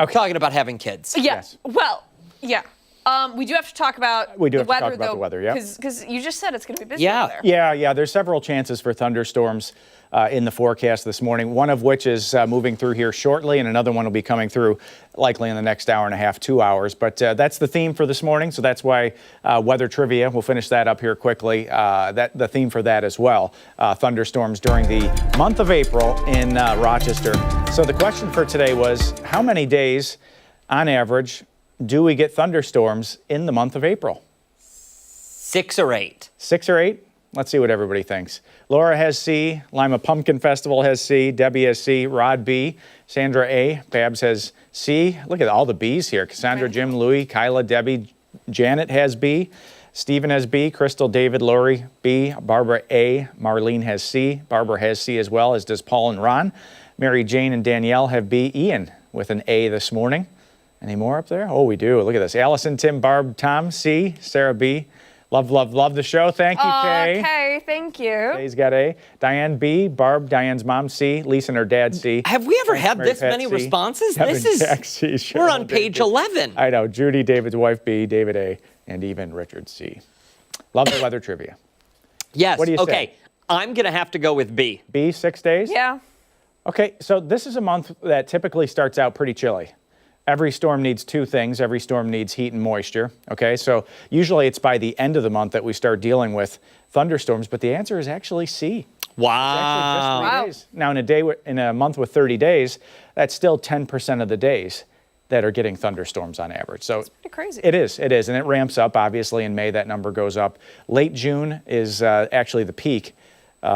Okay. Talking about having kids. Yeah. Yes. Well, yeah. We do have to talk about We do the have to weather, talk about though, the weather, yeah. Because you just said it's going to be busy Yeah. over there. Yeah. There's several chances for thunderstorms in the forecast this morning, one of which is moving through here shortly, and another one will be coming through likely in the next hour and a half, 2 hours. But that's the theme for this morning, so that's why weather trivia, we'll finish that up here quickly, the theme for that as well, thunderstorms during the month of April in Rochester. So the question for today was, how many days on average do we get thunderstorms in the month of April? 6 or 8. 6 or 8? Let's see what everybody thinks. Laura has C. Lima Pumpkin Festival has C. Debbie has C. Rod B. Sandra A. Babs has C. Look at all the B's here. Cassandra, Jim, Louie, Kyla, Debbie, Janet has B. Stephen has B. Crystal, David, Lori, B. Barbara A. Marlene has C. Barbara has C as well, as does Paul and Ron. Mary Jane and Danielle have B. Ian with an A this morning. Any more up there? Oh, we do. Look at this. Allison, Tim, Barb, Tom, C. Sarah B. Love the show. Thank you, Kay. Okay, thank you. Kay's got A. Diane B. Barb, Diane's mom, C. Lisa and her dad, C. Have we ever had Mary this Pat, many C. responses? Kevin This is Jack, C. we're Cheryl, on page David. 11. I know. Judy, David's wife, B. David, A. And even Richard, C. Love the weather trivia. Yes. What do you say? Okay. I'm going to have to go with B. B, 6 days? Yeah. Okay, so this is a month that typically starts out pretty chilly. Every storm needs two things. Every storm needs heat and moisture. Okay, so usually it's by the end of the month that we start dealing with thunderstorms, but the answer is actually C. Wow. Actually just 3 days. Now, in a month with 30 days, that's still 10% of the days that are getting thunderstorms on average. So it's pretty crazy. It is, and it ramps up. Obviously, in May, that number goes up. Late June is actually the peak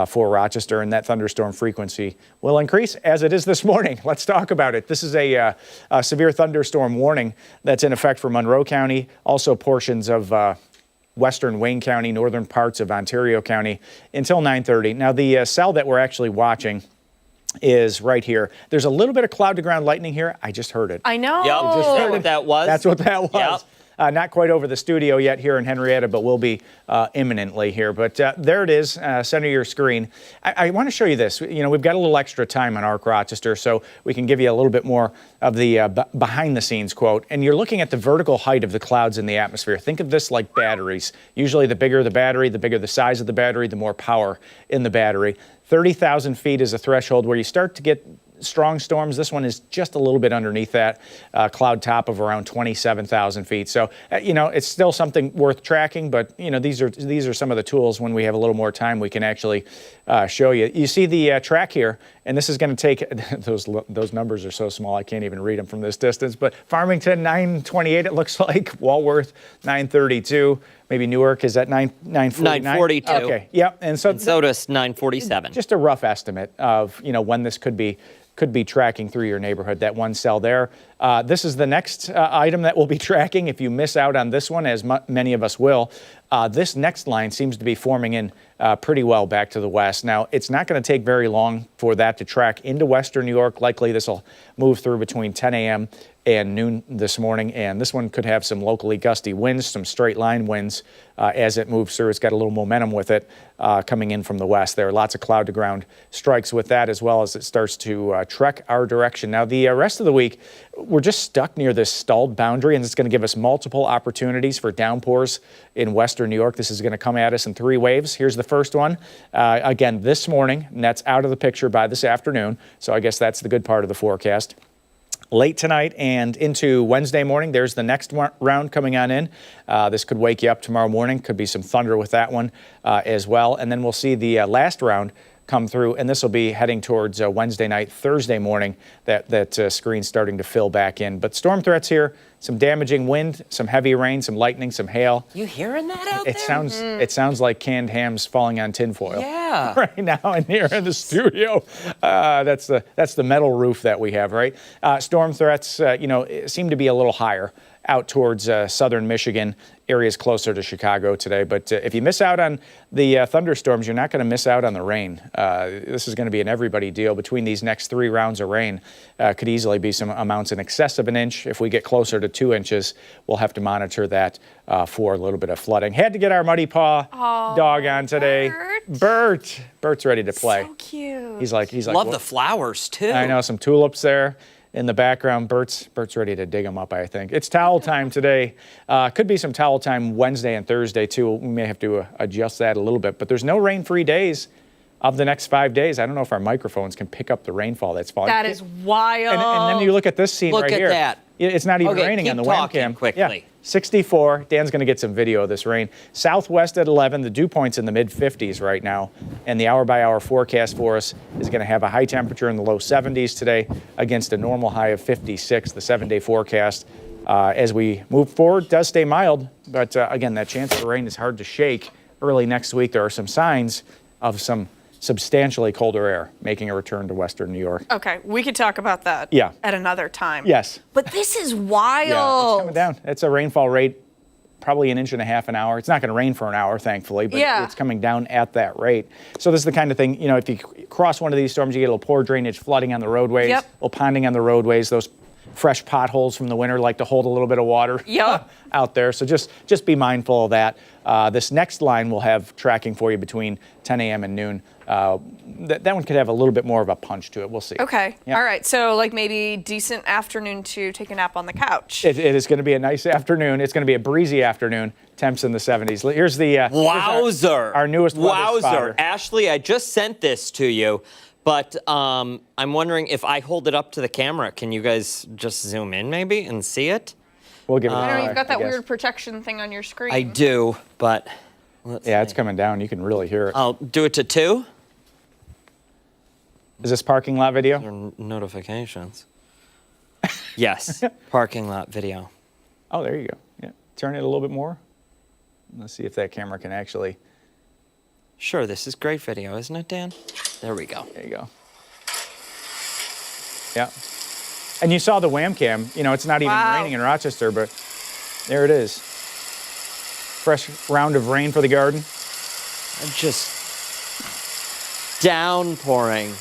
for Rochester, and that thunderstorm frequency will increase as it is this morning. Let's talk about it. This is a severe thunderstorm warning that's in effect for Monroe County, also portions of western Wayne County, northern parts of Ontario County until 9:30. Now, the cell that we're actually watching is right here. There's a little bit of cloud-to-ground lightning here. I just heard it. I know. Yep. Just Is that heard what it. that was? That's what that was. Yep. Not quite over the studio yet here in Henrietta, but will be imminently here. But there it is, center your screen. I want to show you this. We've got a little extra time on ARC Rochester, so we can give you a little bit more of the behind-the-scenes quote. And you're looking at the vertical height of the clouds in the atmosphere. Think of this like batteries. Usually the bigger the battery, the bigger the size of the battery, the more power in the battery. 30,000 feet is a threshold where you start to get strong storms. This one is just a little bit underneath that cloud top of around 27,000 feet. So, it's still something worth tracking, but, these are some of the tools when we have a little more time we can actually show you. You see the track here, and this is going to take, those numbers are so small I can't even read them from this distance, but Farmington 928 it looks like, Walworth 932, maybe Newark is at 949? 942. Okay, yep. And so does 947. Just a rough estimate of, when this could be tracking through your neighborhood, that one cell there. This is the next item that we'll be tracking. If you miss out on this one, as many of us will, this next line seems to be forming in pretty well back to the west. Now, it's not going to take very long for that to track into western New York. Likely this will move through between 10 a.m. and noon this morning, and this one could have some locally gusty winds, some straight line winds as it moves through. It's got a little momentum with it coming in from the west. There are lots of cloud to ground strikes with that as well as it starts to trek our direction. Now, the rest of the week, we're just stuck near this stalled boundary, and it's going to give us multiple opportunities for downpours in western New York. This is going to come at us in 3 waves. Here's the first one. Again, this morning, and that's out of the picture by this afternoon, so I guess that's the good part of the forecast. Late tonight and into Wednesday morning, there's the next round coming on in. This could wake you up tomorrow morning. Could be some thunder with that one as well. And then we'll see the last round come through, and this will be heading towards Wednesday night, Thursday morning, that screen's starting to fill back in. But storm threats here, some damaging wind, some heavy rain, some lightning, some hail. You hearing that out It there? it sounds like canned hams falling on tinfoil. Yeah. Right now in here in the studio. That's the metal roof that we have, right? Storm threats, seem to be a little higher out towards southern Michigan, areas closer to Chicago today. But if you miss out on the thunderstorms, you're not going to miss out on the rain. This is going to be an everybody deal. Between these next 3 rounds of rain, could easily be some amounts in excess of an inch. If we get closer to 2 inches, we'll have to monitor that for a little bit of flooding. Had to get our Muddy Paw dog on today. Bert's ready to play. So cute. He's like, Love the flowers too. I know, some tulips there in the background. Bert's ready to dig them up, I think. It's towel time today. Could be some towel time Wednesday and Thursday too. We may have to adjust that a little bit, but there's no rain-free days of the next 5 days. I don't know if our microphones can pick up the rainfall that's falling. That is wild. And then you look at this scene right here. Look at that. It's not even Okay, raining on the keep webcam. talking quickly. Yeah, 64. Dan's going to get some video of this rain. Southwest at 11. The dew point's in the mid-50s right now. And the hour-by-hour forecast for us is going to have a high temperature in the low 70s today against a normal high of 56. The 7-day forecast, as we move forward, does stay mild. But again, that chance for rain is hard to shake. Early next week, there are some signs of some substantially colder air making a return to western New York. Okay, we could talk about that at another time. Yes. But this is wild. Yeah, it's coming down. It's a rainfall rate, probably 1.5 inches an hour. It's not going to rain for an hour, thankfully, but it's coming down at that rate. So this is the kind of thing, if you cross one of these storms, you get a little poor drainage, flooding on the roadways, a little ponding on the roadways. Those fresh potholes from the winter like to hold a little bit of water out there. So just be mindful of that. This next line will have tracking for you between 10 a.m. and noon. That one could have a little bit more of a punch to it. We'll see. Okay. All right. So like maybe decent afternoon to take a nap on the couch. It is going to be a nice afternoon. It's going to be a breezy afternoon. Temps in the 70s. Here's the Wowzer. Our newest weather spotter. Ashley, I just sent this to you, but I'm wondering if I hold it up to the camera, can you guys just zoom in maybe and see it? We'll give it a I know try, you've got that I guess. weird protection thing on your screen. I do, but let's see. It's coming down. You can really hear it. I'll do it to 2. Is this parking lot video? Or notifications. Yes, parking lot video. Oh, there you go. Yeah, turn it a little bit more. Let's see if that camera can actually. Sure, this is great video, isn't it, Dan? There we go. There you go. Yeah. And you saw the wham cam. It's not even raining in Rochester, but there it is. Fresh round of rain for the garden. Just downpouring.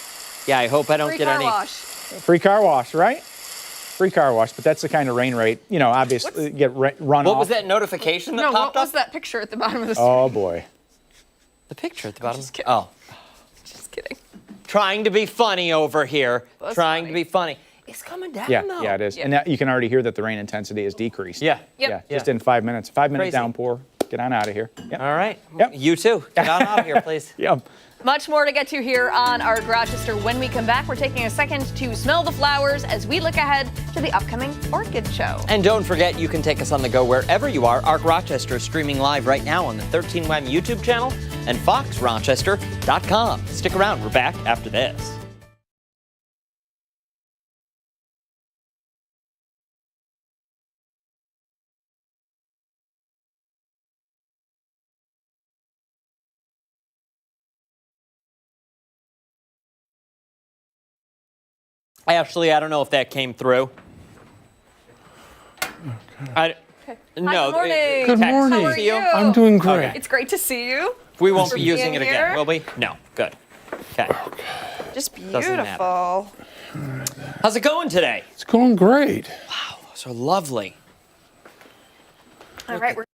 Yeah, I hope I don't get any. Free car wash, right? Free car wash, but that's the kind of rain rate, obviously get run off. What was that notification that popped what up? was that picture at the bottom of the screen? Oh, boy. The picture at the bottom? Just kidding. Oh. Just kidding. Trying to be funny over here. That's Trying funny. to be funny. It's coming down, though. Yeah, it is. And you can already hear that the rain intensity has decreased. Yeah. Yep. Yeah, just in 5 minutes. 5-minute Crazy. downpour. Get on out of here. Yep. All right. Yep. You too. Get on out of here, please. Yep. Much more to get to here on Arc Rochester. When we come back, we're taking a second to smell the flowers as we look ahead to the upcoming Orchid Show. And don't forget, you can take us on the go wherever you are. Arc Rochester is streaming live right now on the 13WAM YouTube channel and foxrochester.com. Stick around. We're back after this. Ashley, I don't know if that came through. Hi, good morning. Good morning. How are you? I'm doing great. Okay. It's great to see you. We won't For be using being it again, here. will we? No. Good. Okay. Just Doesn't matter. beautiful. How's it going today? It's going great. Wow, so lovely. All right, we're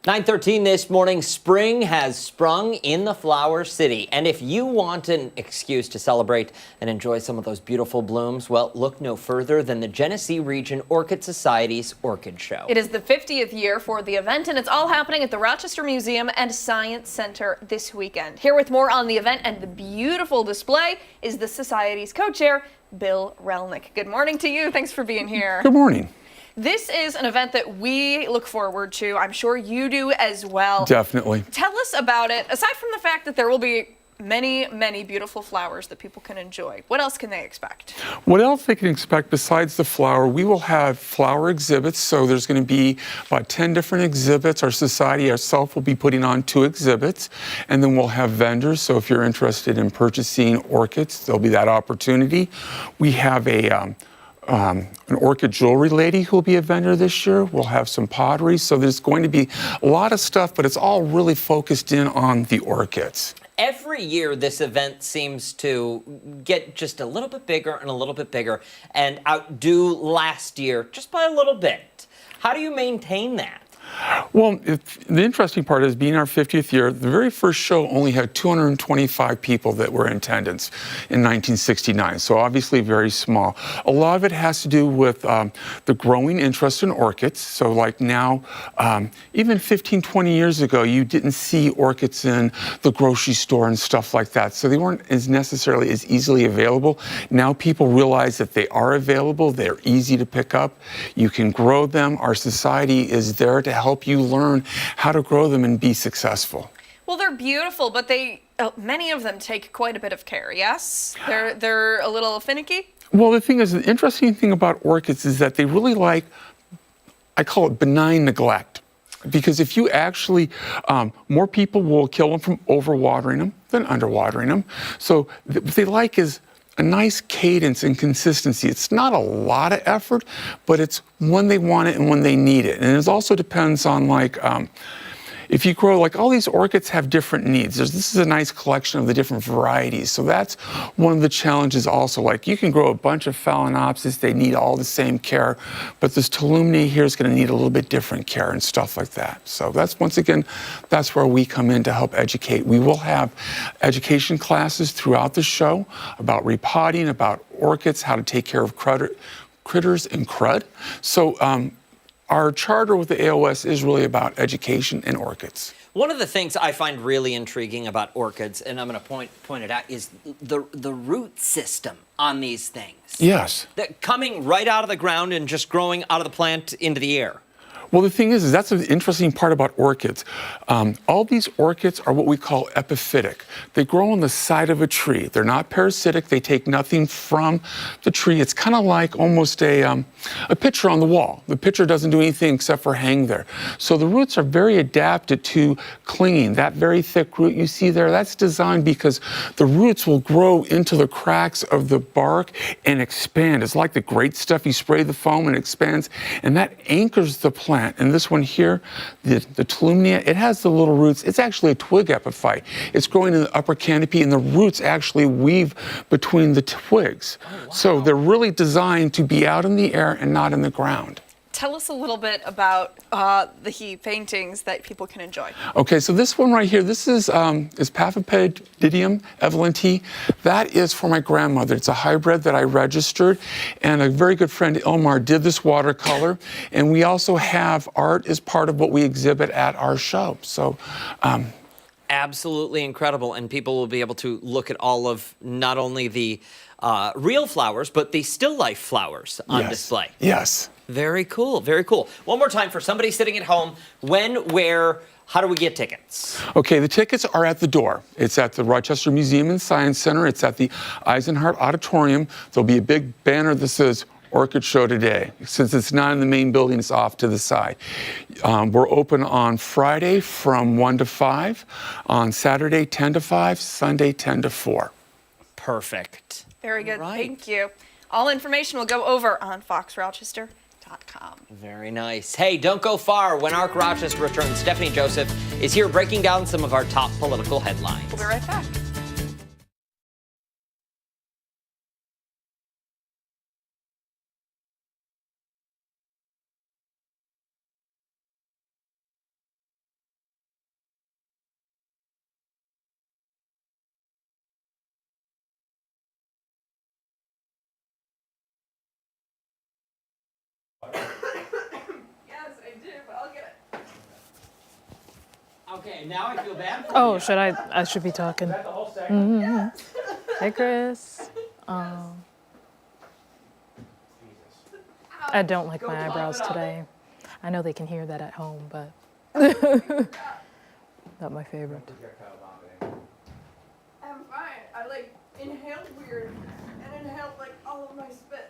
9:13 this morning, spring has sprung in the Flower City. And if you want an excuse to celebrate and enjoy some of those beautiful blooms, well, look no further than the Genesee Region Orchid Society's Orchid Show. It is the 50th year for the event, and it's all happening at the Rochester Museum and Science Center this weekend. Here with more on the event and the beautiful display is the Society's co-chair, Bill Relnick. Good morning to you. Thanks for being here. Good morning. This is an event that we look forward to. I'm sure you do as well. Definitely. Tell us about it. Aside from the fact that there will be many, many beautiful flowers that people can enjoy, what else can they expect? What else they can expect besides the flower, we will have flower exhibits. So there's going to be about 10 different exhibits. Our society itself will be putting on 2 exhibits. And then we'll have vendors. So if you're interested in purchasing orchids, there'll be that opportunity. We have an orchid jewelry lady who will be a vendor this year. We'll have some pottery. So there's going to be a lot of stuff, but it's all really focused in on the orchids. Every year, this event seems to get just a little bit bigger and a little bit bigger and outdo last year just by a little bit. How do you maintain that? Well, the interesting part is being our 50th year, the very first show only had 225 people that were in attendance in 1969, so obviously very small. A lot of it has to do with the growing interest in orchids. So like now, even 15, 20 years ago, you didn't see orchids in the grocery store and stuff like that, so they weren't necessarily as easily available. Now people realize that they are available, they're easy to pick up, you can grow them. Our society is there to help you learn how to grow them and be successful. Well, they're beautiful, but many of them take quite a bit of care, yes? They're a little finicky? Well, the thing is, the interesting thing about orchids is that they really like, I call it benign neglect. Because if you actually, more people will kill them from overwatering them than underwatering them. So what they like is a nice cadence and consistency. It's not a lot of effort, but it's when they want it and when they need it. And it also depends on like, if you grow, like all these orchids have different needs. This is a nice collection of the different varieties. So that's one of the challenges also. Like you can grow a bunch of Phalaenopsis, they need all the same care, but this Tolumnia here is going to need a little bit different care and stuff like that. So that's, once again, that's where we come in to help educate. We will have education classes throughout the show about repotting, about orchids, how to take care of critters and crud. So, our charter with the AOS is really about education and orchids. One of the things I find really intriguing about orchids, and I'm going to point it out, is the root system on these things. Yes. That coming right out of the ground and just growing out of the plant into the air. Well, the thing is that's the interesting part about orchids. All these orchids are what we call epiphytic. They grow on the side of a tree. They're not parasitic. They take nothing from the tree. It's kind of like almost a picture on the wall. The picture doesn't do anything except for hang there. So the roots are very adapted to clinging. That very thick root you see there, that's designed because the roots will grow into the cracks of the bark and expand. It's like the great stuff. You spray the foam and it expands, and that anchors the plant. And this one here, the Tolumnia, it has the little roots. It's actually a twig epiphyte. It's growing in the upper canopy, and the roots actually weave between the twigs. Oh, wow. So they're really designed to be out in the air and not in the ground. Tell us a little bit about the paintings that people can enjoy. Okay, so this one right here, this is Paphopedidium evelynti. That is for my grandmother. It's a hybrid that I registered, and a very good friend, Elmar, did this watercolor. And we also have art as part of what we exhibit at our show. So. Absolutely incredible, and people will be able to look at all of not only the real flowers, but the still life flowers on display. Yes. Very cool, very cool. One more time for somebody sitting at home, when, where, how do we get tickets? Okay, the tickets are at the door. It's at the Rochester Museum and Science Center. It's at the Eisenhart Auditorium. There'll be a big banner that says Orchid Show today. Since it's not in the main building, it's off to the side. We're open on Friday from 1 to 5, on Saturday 10 to 5, Sunday 10 to 4. Perfect. Very good, thank you. All information will go over on foxrochester.com. Very nice. Hey, don't go far. When Arc Rochester returns, Stephanie Joseph is here breaking down some of our top political headlines. We'll be right back. Okay, now I feel bad for Oh, you. should I should be talking. Is that the whole segment? Hey, Chris. I don't like my eyebrows today. I know they can hear that at home, but not my favorite. I'm fine. I inhaled weird and inhaled all of my spit.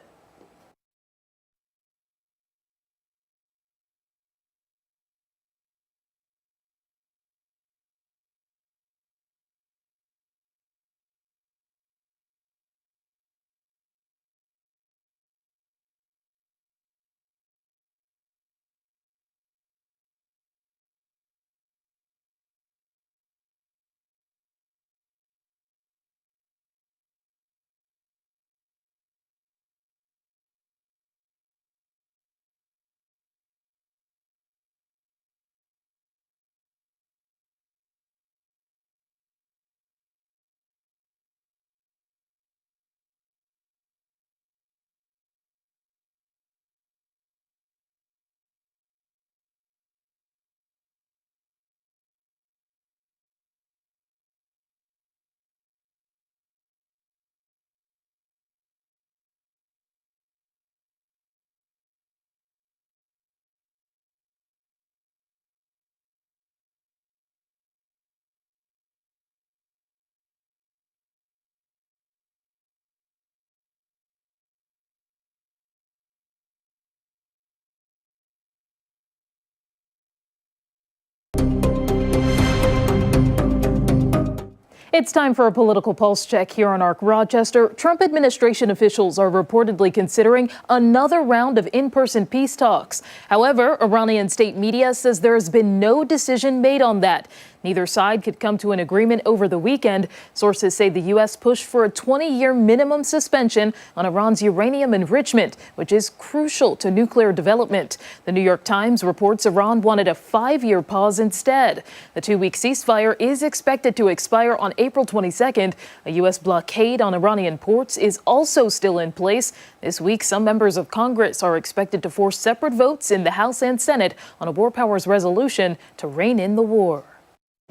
It's time for a political pulse check here on ARC Rochester. Trump administration officials are reportedly considering another round of in-person peace talks. However, Iranian state media says there has been no decision made on that. Neither side could come to an agreement over the weekend. Sources say the U.S. pushed for a 20-year minimum suspension on Iran's uranium enrichment, which is crucial to nuclear development. The New York Times reports Iran wanted a 5-year pause instead. The 2-week ceasefire is expected to expire on April 22nd. A U.S. blockade on Iranian ports is also still in place. This week, some members of Congress are expected to force separate votes in the House and Senate on a war powers resolution to rein in the war.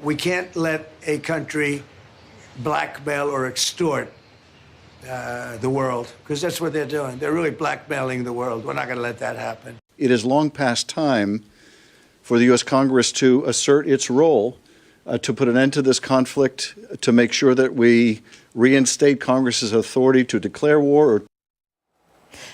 We can't let a country blackmail or extort the world, because that's what they're doing. They're really blackmailing the world. We're not going to let that happen. It is long past time for the U.S. Congress to assert its role to put an end to this conflict, to make sure that we reinstate Congress's authority to declare war or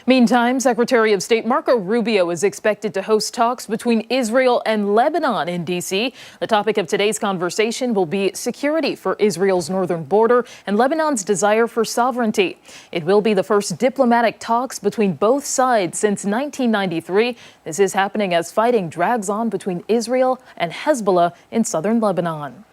Meantime, Secretary of State Marco Rubio is expected to host talks between Israel and Lebanon in D.C. The topic of today's conversation will be security for Israel's northern border and Lebanon's desire for sovereignty. It will be the first diplomatic talks between both sides since 1993. This is happening as fighting drags on between Israel and Hezbollah in southern Lebanon.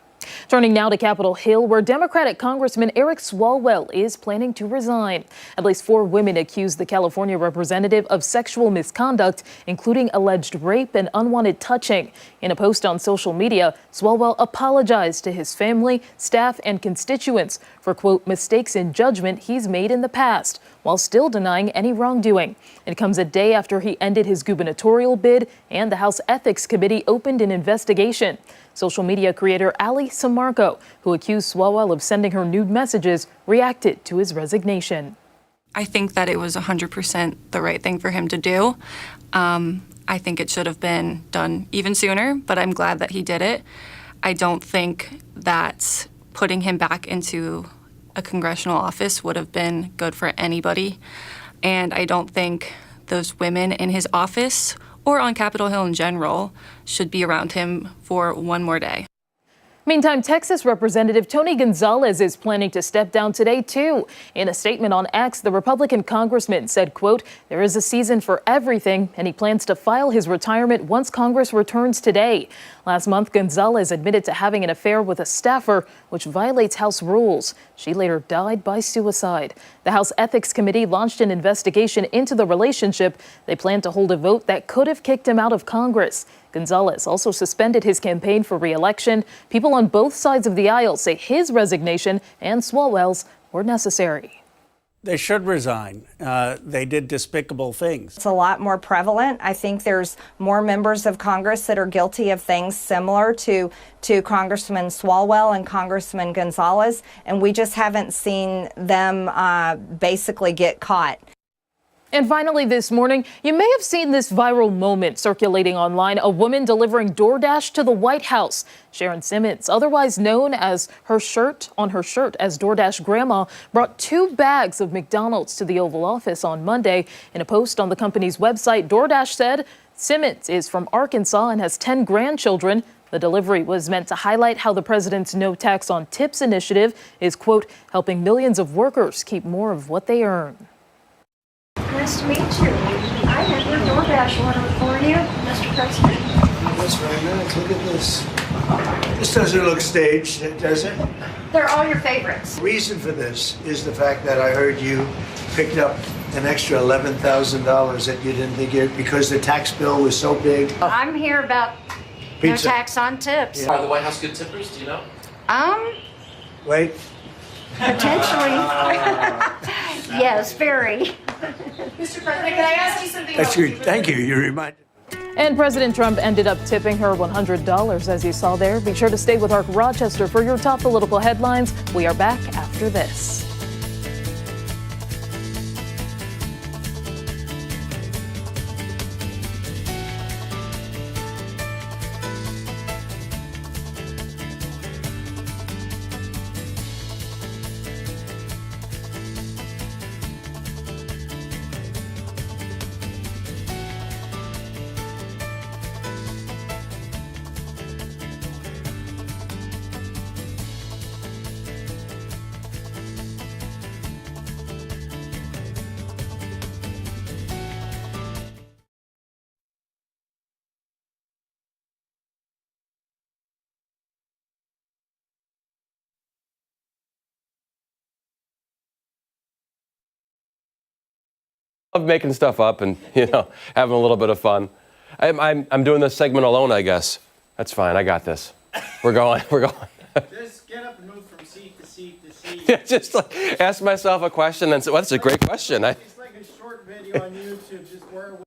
Turning now to Capitol Hill, where Democratic Congressman Eric Swalwell is planning to resign. At least 4 women accuse the California representative of sexual misconduct, including alleged rape and unwanted touching. In a post on social media, Swalwell apologized to his family, staff, and constituents for, quote, mistakes in judgment he's made in the past, while still denying any wrongdoing. It comes a day after he ended his gubernatorial bid and the House Ethics Committee opened an investigation. Social media creator Ali Samarco, who accused Swalwell of sending her nude messages, reacted to his resignation. I think that it was 100% the right thing for him to do. I think it should have been done even sooner, but I'm glad that he did it. I don't think that putting him back into a congressional office would have been good for anybody. And I don't think those women in his office or on Capitol Hill in general should be around him for one more day. Meantime, Texas Representative Tony Gonzalez is planning to step down today, too. In a statement on X, the Republican congressman said, quote, there is a season for everything, and he plans to file his retirement once Congress returns today. Last month, Gonzalez admitted to having an affair with a staffer, which violates House rules. She later died by suicide. The House Ethics Committee launched an investigation into the relationship. They plan to hold a vote that could have kicked him out of Congress. Gonzalez also suspended his campaign for re-election. People on both sides of the aisle say his resignation and Swalwell's were necessary. They should resign. They did despicable things. It's a lot more prevalent. I think there's more members of Congress that are guilty of things similar to Congressman Swalwell and Congressman Gonzalez, and we just haven't seen them basically get caught. And finally this morning, you may have seen this viral moment circulating online, a woman delivering DoorDash to the White House. Sharon Simmons, otherwise known as her shirt as DoorDash Grandma, brought 2 bags of McDonald's to the Oval Office on Monday. In a post on the company's website, DoorDash said Simmons is from Arkansas and has 10 grandchildren. The delivery was meant to highlight how the president's No Tax on Tips initiative is, quote, helping millions of workers keep more of what they earn. Nice to meet you. I have your DoorDash order for you, Mr. President. That's very nice. Look at this. This doesn't look staged, does it? They're all your favorites. The reason for this is the fact that I heard you picked up an extra $11,000 that you didn't think you, because the tax bill was so big. I'm here about Pizza. no tax on tips. Are the White House good tippers? Do you know? Wait. Potentially. Yes, very. Mr. President, can I ask you something? That's good. Thank you. You reminded. And President Trump ended up tipping her $100, as you saw there. Be sure to stay with ARC Rochester for your top political headlines. We are back after this. Love making stuff up and, having a little bit of fun. I'm doing this segment alone, I guess. That's fine. I got this. We're going. Just get up and move from seat to seat to seat. Yeah, just like ask myself a question and say, well, that's a great question. It's like a short video on YouTube, just where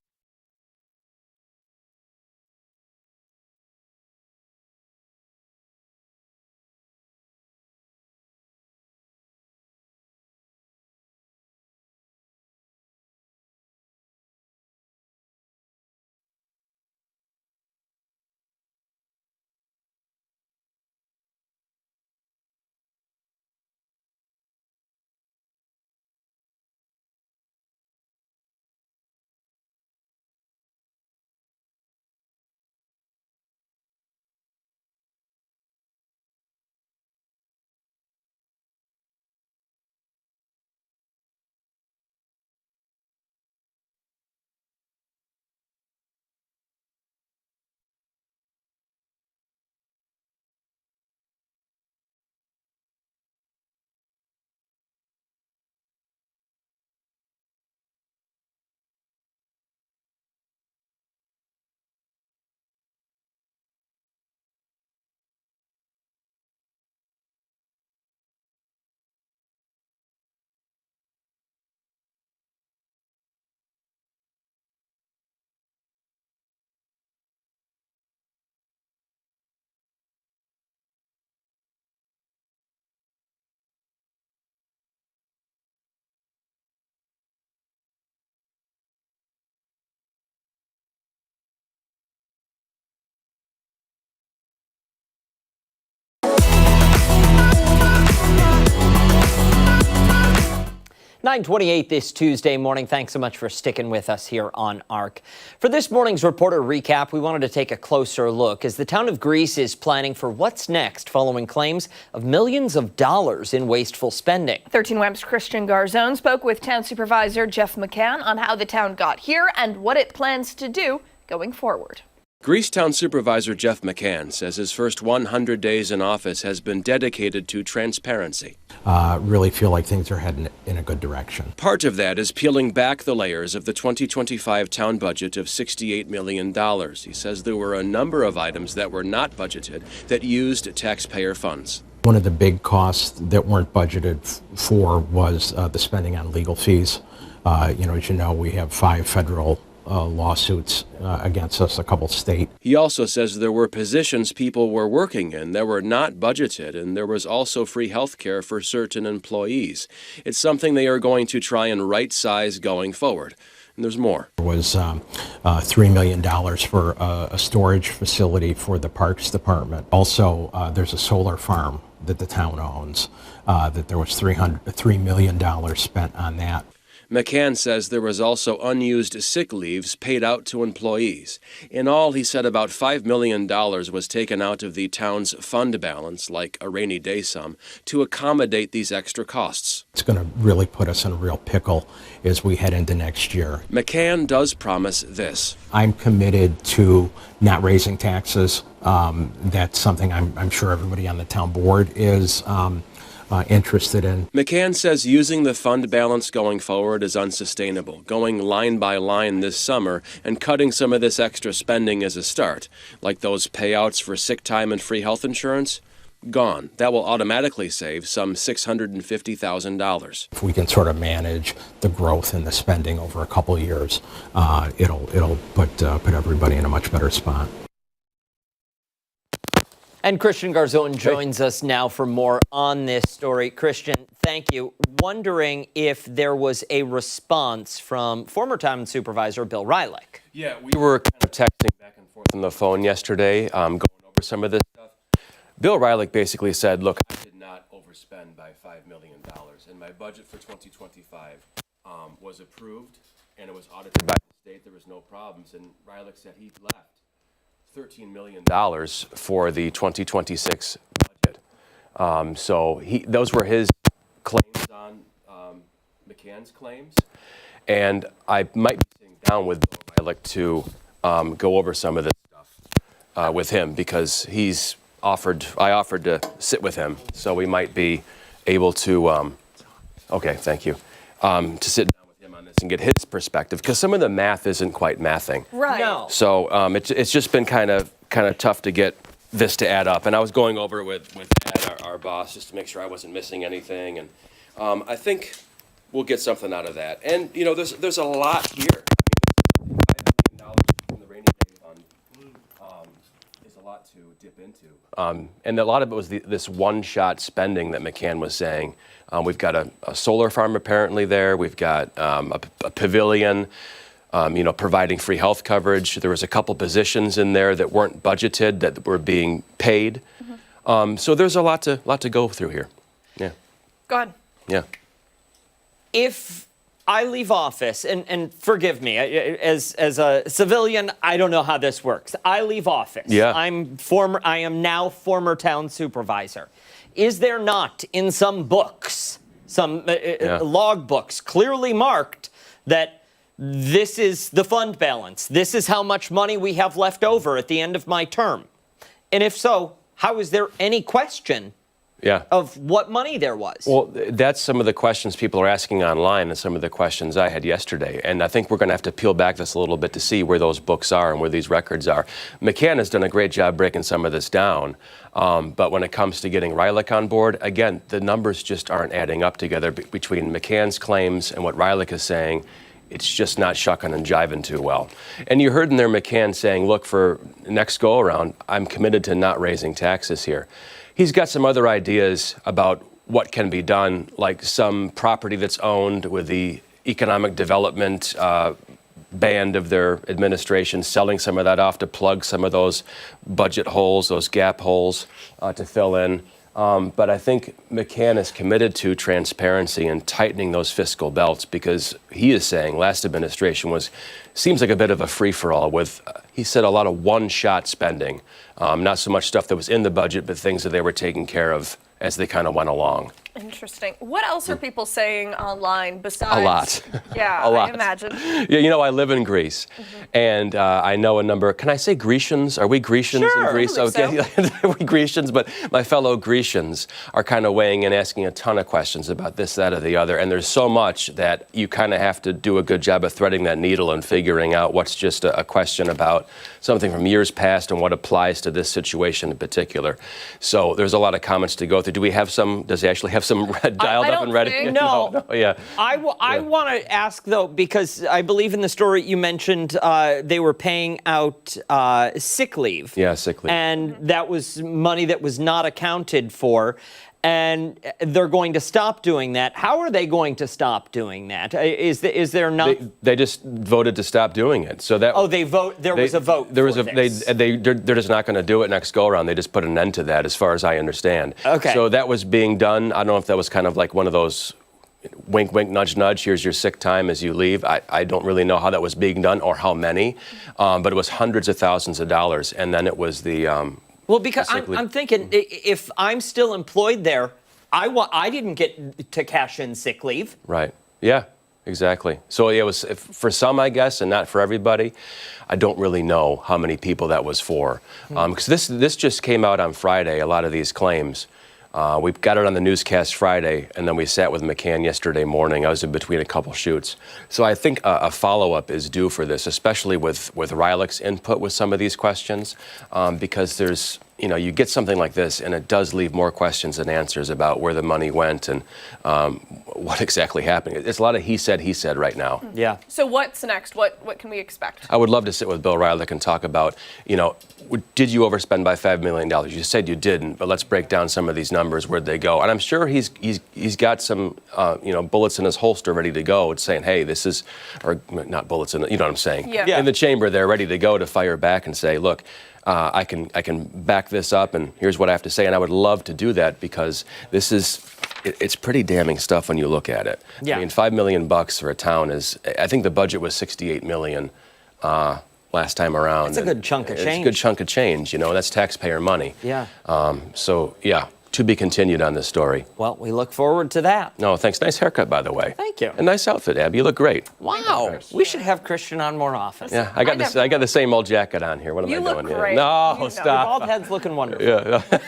.928 this Tuesday morning. Thanks so much for sticking with us here on ARC. For this morning's reporter recap, we wanted to take a closer look as the town of Greece is planning for what's next following claims of millions of dollars in wasteful spending. 13 Web's Christian Garzone spoke with town supervisor Jeff McCann on how the town got here and what it plans to do going forward. Greece Town Supervisor Jeff McCann says his first 100 days in office has been dedicated to transparency. Really feel like things are heading in a good direction. Part of that is peeling back the layers of the 2025 town budget of $68 million. He says there were a number of items that were not budgeted that used taxpayer funds. One of the big costs that weren't budgeted for was the spending on legal fees. As you know, we have 5 federal lawsuits against us, a couple state. He also says there were positions people were working in that were not budgeted, and there was also free health care for certain employees. It's something they are going to try and right-size going forward. And there's more. There was $3 million for a storage facility for the Parks Department. Also, there's a solar farm that the town owns, that there was $3 million spent on that. McCann says there was also unused sick leaves paid out to employees. In all, he said about $5 million was taken out of the town's fund balance, like a rainy day sum, to accommodate these extra costs. It's going to really put us in a real pickle as we head into next year. McCann does promise this. I'm committed to not raising taxes. That's something I'm sure everybody on the town board is interested in. McCann says using the fund balance going forward is unsustainable. Going line by line this summer and cutting some of this extra spending is a start, like those payouts for sick time and free health insurance. Gone. That will automatically save some $650,000. If we can sort of manage the growth in the spending over a couple of years, it'll put everybody in a much better spot. And Christian Garzone joins us now for more on this story. Christian, thank you. Wondering if there was a response from former town supervisor Bill Rylick. Yeah, we were kind of texting back and forth on the phone yesterday, going over some of this stuff. Bill Rylick basically said, look, I did not overspend by $5 million, and my budget for 2025 was approved, and it was audited by the state. There was no problems, and Rylick said he left $13 million for the 2026 budget. So those were his claims on McCann's claims. And I might be sitting down with Bill Rylick to go over some of this stuff with him, because I offered to sit with him. So we might be able to, okay, thank you, to sit down with him on this and get his perspective, because some of the math isn't quite mathing. Right. No. So it's just been kind of tough to get this to add up. And I was going over it with Ed, our boss, just to make sure I wasn't missing anything. And I think we'll get something out of that. And there's a lot here. I mean, $5 million from the rainy day fund is a lot to dip into. And a lot of it was this one-shot spending that McCann was saying. We've got a solar farm apparently there. We've got a pavilion, providing free health coverage. There was a couple positions in there that weren't budgeted that were being paid. Mm-hmm. So there's a lot to go through here. Yeah. Go ahead. Yeah. If I leave office, and forgive me, as a civilian, I don't know how this works. I leave office. Yeah. I am now former town supervisor. Is there not in some books, some log books, clearly marked that this is the fund balance, this is how much money we have left over at the end of my term? And if so, how is there any question of what money there was? Well, that's some of the questions people are asking online, and some of the questions I had yesterday. And I think we're going to have to peel back this a little bit to see where those books are and where these records are. McCann has done a great job breaking some of this down. But when it comes to getting Rylick on board, again, the numbers just aren't adding up together between McCann's claims and what Rylick is saying. It's just not shucking and jiving too well. And you heard in there McCann saying, look, for next go around, I'm committed to not raising taxes here. He's got some other ideas about what can be done, like some property that's owned with the economic development band of their administration, selling some of that off to plug some of those budget holes, those gap holes to fill in. But I think McCann is committed to transparency and tightening those fiscal belts, because he is saying last administration seems like a bit of a free-for-all with, he said, a lot of one-shot spending. Not so much stuff that was in the budget, but things that they were taking care of as they kind of went along. Interesting. What else are people saying online besides? A lot. Yeah, A lot. I imagine. Yeah, you know, I live in Greece, and I know a number. Can I say Grecians? Are we Grecians in Greece? I believe Okay, we Grecians, but my fellow Grecians are kind of weighing in, asking a ton of questions about this, that, or the other. And there's so much that you kind of have to do a good job of threading that needle and figuring out what's just a question about something from years past and what applies to this situation in particular. So there's a lot of comments to go through. Do we have some? Does he actually have some dialed up and ready? No. Yeah. I want to ask, though, because I believe in the story you mentioned they were paying out sick leave. Yeah, sick leave. And that was money that was not accounted for. And they're going to stop doing that. How are they going to stop doing that? Is there not? They just voted to stop doing it. So that. Oh, they vote. There was a vote. There was for this. they're just not going to do it next go around. They just put an end to that, as far as I understand. Okay. So that was being done. I don't know if that was kind of like one of those wink, wink, nudge, nudge. Here's your sick time as you leave. I don't really know how that was being done or how many, but it was hundreds of thousands of dollars. And then it was the. Well, because I'm thinking, if I'm still employed there, I didn't get to cash in sick leave. Right. Yeah, exactly. So it was for some, I guess, and not for everybody. I don't really know how many people that was for. Because this just came out on Friday, a lot of these claims. We got it on the newscast Friday, and then we sat with McCann yesterday morning. I was in between a couple shoots. So I think a follow-up is due for this, especially with Rylick's input with some of these questions, because there's, you get something like this, and it does leave more questions than answers about where the money went and what exactly happened. It's a lot of he said right now. Yeah. So what's next? What can we expect? I would love to sit with Bill Rylick and talk about, did you overspend by $5 million? You said you didn't, but let's break down some of these numbers. Where'd they go? And I'm sure he's got some, bullets in his holster ready to go. It's saying, hey, this is, or not bullets in, you know what I'm saying? Yeah. In the chamber, they're ready to go to fire back and say, look, I can back this up, and here's what I have to say. And I would love to do that because it's pretty damning stuff when you look at it. Yeah. I mean, $5 million for a town is, I think the budget was $68 million last time around. It's a good chunk of change. It's a good chunk of change, that's taxpayer money. Yeah. So, yeah, to be continued on this story. Well, we look forward to that. No, thanks. Nice haircut, by the way. Thank you. A nice outfit, Abby. You look great. Wow. We should have Christian on more often. Yeah, I got the same old jacket on here. What am I doing? You look great. No, stop. Your bald head's looking wonderful. Yeah.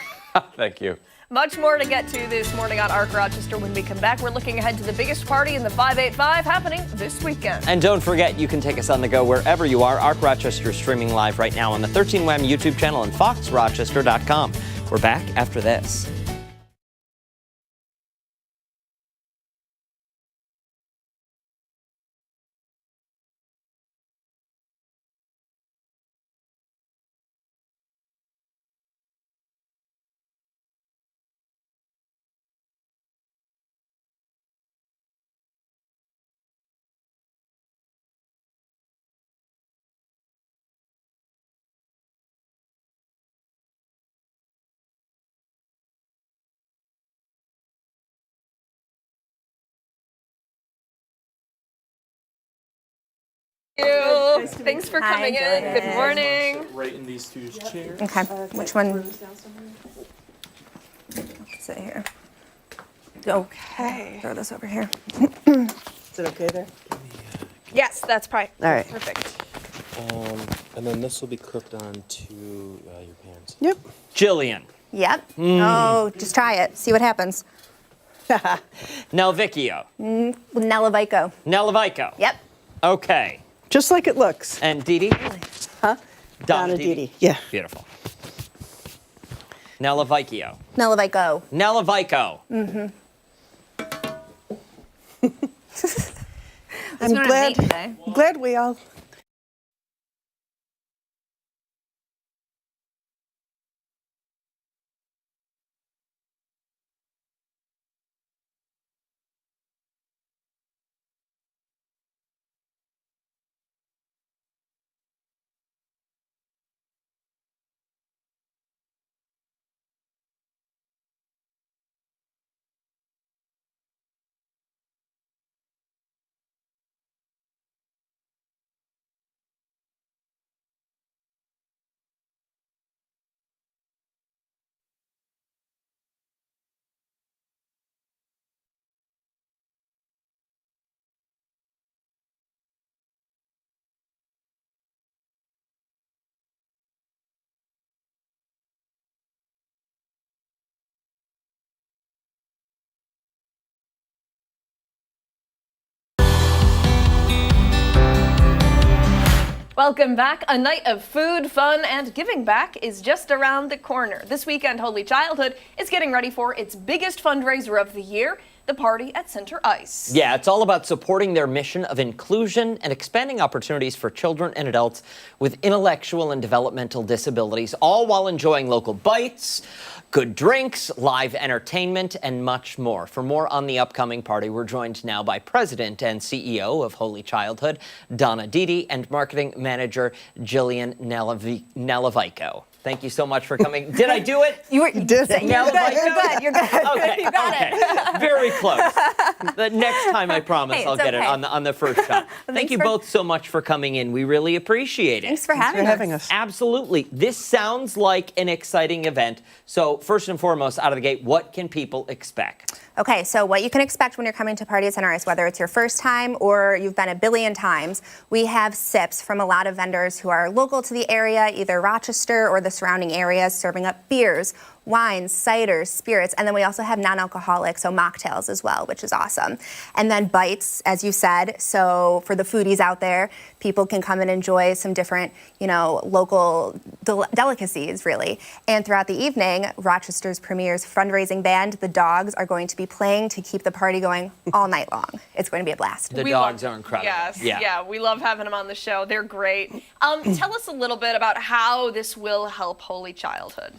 Thank you. Much more to get to this morning on Arc Rochester. When we come back, we're looking ahead to the biggest party in the 585 happening this weekend. And don't forget, you can take us on the go wherever you are. Arc Rochester is streaming live right now on the 13WAM YouTube channel and foxrochester.com. We're back after this. Thanks for coming in. Good morning. Right in these two chairs. Okay, which one? Sit here. Okay. Throw this over here. Is it okay there? Yes, that's All right. perfect. And then this will be clipped onto your pants. Yep. Jillian. Yep. Oh, just try it. See what happens. Nelvicchio. Nelavico. Nelavico. Yep. Okay. Just like it looks. And Didi? Huh? Donna Didi. Yeah. Beautiful. Nelavico. Nelavico. Nelavico. Mm-hmm. I'm glad we all Welcome back. A night of food, fun, and giving back is just around the corner. This weekend, Holy Childhood is getting ready for its biggest fundraiser of the year, the party at Center Ice. Yeah, it's all about supporting their mission of inclusion and expanding opportunities for children and adults with intellectual and developmental disabilities, all while enjoying local bites, good drinks, live entertainment, and much more. For more on the upcoming party, we're joined now by President and CEO of Holy Childhood, Donna Didi, and Marketing Manager, Jillian Nalevico. Thank you so much for coming. Did I do it? You did. You're good. You're good. Okay. You got it. Very close. The next time, I promise, Hey, I'll it's get it okay. on the first shot. Thank you both so much for coming in. We really appreciate it. Thanks for having us. Absolutely. This sounds like an exciting event. So first and foremost, out of the gate, what can people expect? Okay, so what you can expect when you're coming to Party at Center Ice, whether it's your first time or you've been a billion times, we have sips from a lot of vendors who are local to the area, either Rochester or the surrounding areas, serving up beers, wines, ciders, spirits, and then we also have non-alcoholic, so mocktails as well, which is awesome. And then bites, as you said, so for the foodies out there, people can come and enjoy some different, local delicacies, really. And throughout the evening, Rochester's premier fundraising band, the Dogs, are going to be playing to keep the party going all night long. It's going to be a blast. The Dogs are incredible. Yes, Yeah. we love having them on the show. They're great. Tell us a little bit about how this will help Holy Childhood.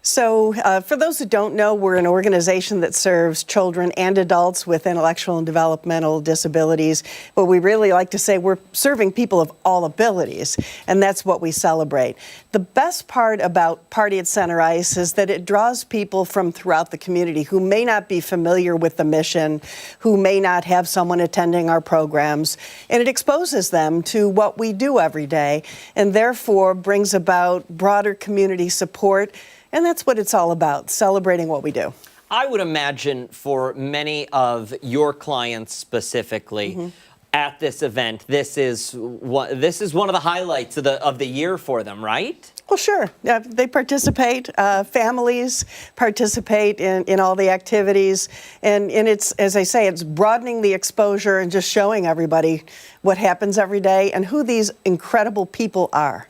So for those who don't know, we're an organization that serves children and adults with intellectual and developmental disabilities. But we really like to say we're serving people of all abilities, and that's what we celebrate. The best part about Party at Center Ice is that it draws people from throughout the community who may not be familiar with the mission, who may not have someone attending our programs, and it exposes them to what we do every day, and therefore brings about broader community support. And that's what it's all about, celebrating what we do. I would imagine for many of your clients specifically at this event, this is one of the highlights of the year for them, right? Well, sure. They participate. Families participate in all the activities. And it's, as I say, it's broadening the exposure and just showing everybody what happens every day and who these incredible people are.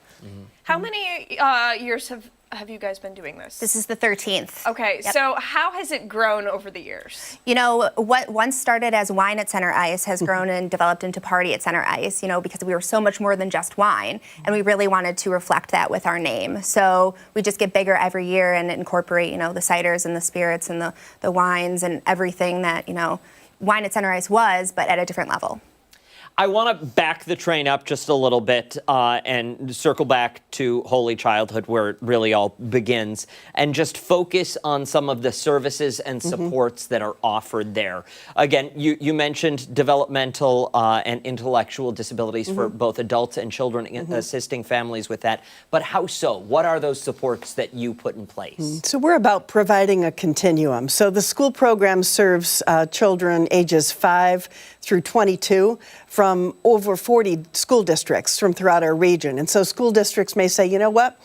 How many years have you guys been doing this? This is the 13th. Okay, Yep. so how has it grown over the years? What once started as Wine at Center Ice has grown and developed into Party at Center Ice, because we were so much more than just wine, and we really wanted to reflect that with our name. So we just get bigger every year and incorporate, the ciders and the spirits and the wines and everything that, Wine at Center Ice was, but at a different level. I want to back the train up just a little bit and circle back to Holy Childhood, where it really all begins, and just focus on some of the services and supports that are offered there. Again, you mentioned developmental and intellectual disabilities for both adults and children, assisting families with that. But how so? What are those supports that you put in place? So we're about providing a continuum. So the school program serves children ages 5 through 22 from over 40 school districts from throughout our region. And so school districts may say, you know what?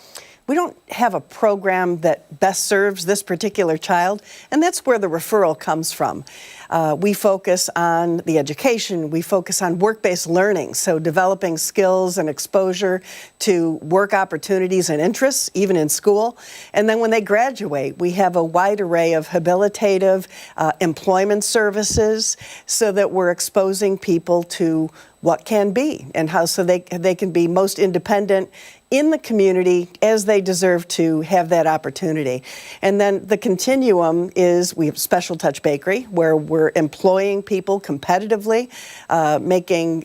We don't have a program that best serves this particular child, and that's where the referral comes from. We focus on the education, we focus on work-based learning, so developing skills and exposure to work opportunities and interests, even in school. And then when they graduate, we have a wide array of habilitative employment services so that we're exposing people to what can be and how so they can be most independent in the community as they deserve to have that opportunity. And then the continuum is we have Special Touch Bakery, where we're employing people competitively, making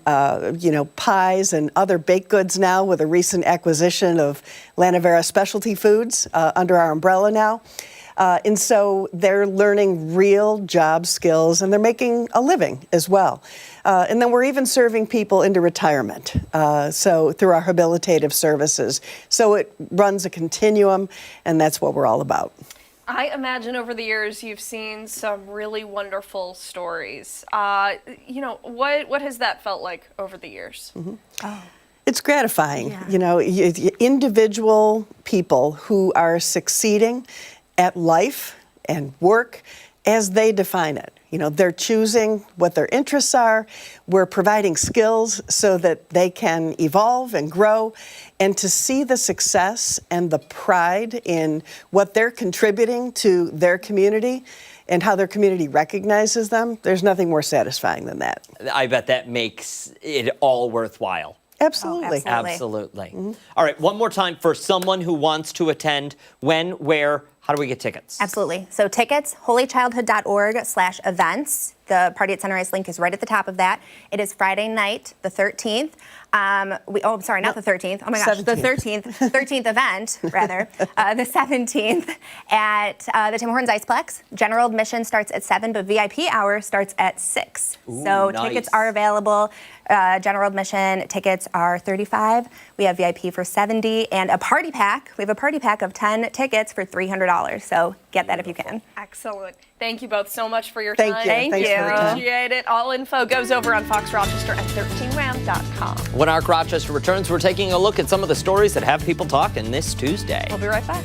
pies and other baked goods now with a recent acquisition of Lanavera Specialty Foods under our umbrella now. And so they're learning real job skills and they're making a living as well. And then we're even serving people into retirement, so through our habilitative services. So it runs a continuum, and that's what we're all about. I imagine over the years you've seen some really wonderful stories. What has that felt like over the years? It's gratifying, individual people who are succeeding at life and work as they define it. they're choosing what their interests are. We're providing skills so that they can evolve and grow. And to see the success and the pride in what they're contributing to their community and how their community recognizes them, there's nothing more satisfying than that. I bet that makes it all worthwhile. Absolutely. Oh, Absolutely. All right, one more time for someone who wants to attend. When, where, how do we get tickets? Absolutely. So tickets, holychildhood.org/events. The Party at Sunrise link is right at the top of that. It is Friday night, the 13th. I'm sorry, not the 13th. Oh my gosh, 17th. the 13th event, rather. The 17th at the Tim Hortons Iceplex. General admission starts at 7, but VIP hour starts at 6. So nice. tickets are available. General admission tickets are $35. We have VIP for $70, and a party pack. We have a party pack of 10 tickets for $300. So get that if you can. Excellent. Thank you both so much for your Thank time. you. Thanks for your time. Appreciate it. All info goes over on Fox Rochester at 13wham.com. When Arc Rochester returns, we're taking a look at some of the stories that have people talking this Tuesday. We'll be right back.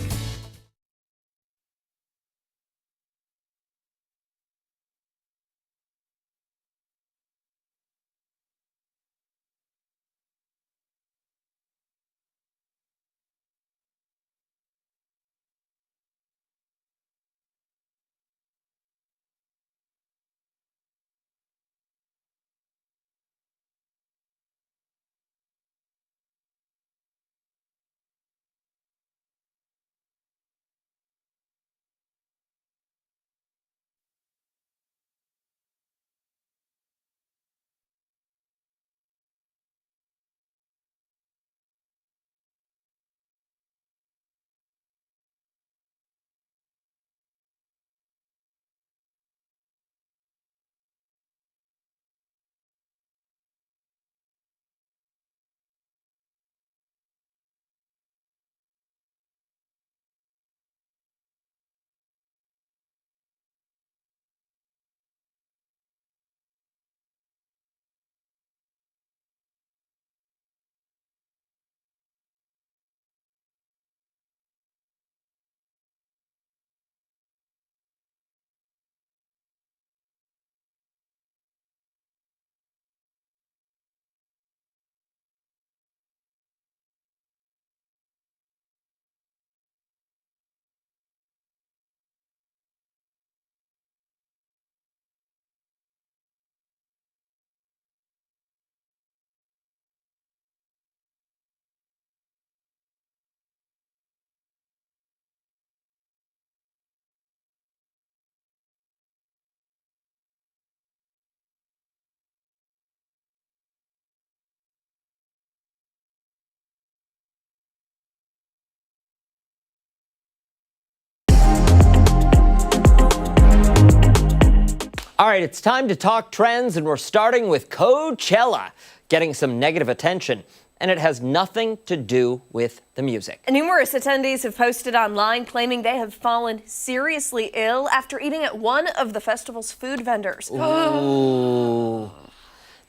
All right, it's time to talk trends, and we're starting with Coachella getting some negative attention, and it has nothing to do with the music. Numerous attendees have posted online claiming they have fallen seriously ill after eating at one of the festival's food vendors. Ooh.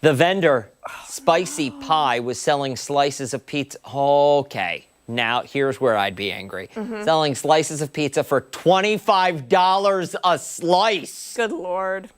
The vendor, Spicy Pie, was selling slices of pizza. Okay, now here's where I'd be angry. Selling slices of pizza for $25 a slice. Good Lord.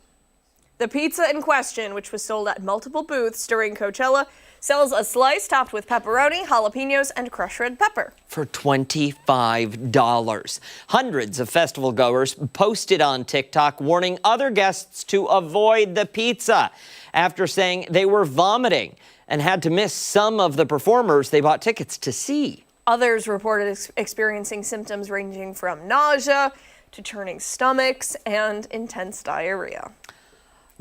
The pizza in question, which was sold at multiple booths during Coachella, sells a slice topped with pepperoni, jalapenos, and crushed red pepper. For $25. Hundreds of festival goers posted on TikTok warning other guests to avoid the pizza after saying they were vomiting and had to miss some of the performers they bought tickets to see. Others reported experiencing symptoms ranging from nausea to churning stomachs and intense diarrhea.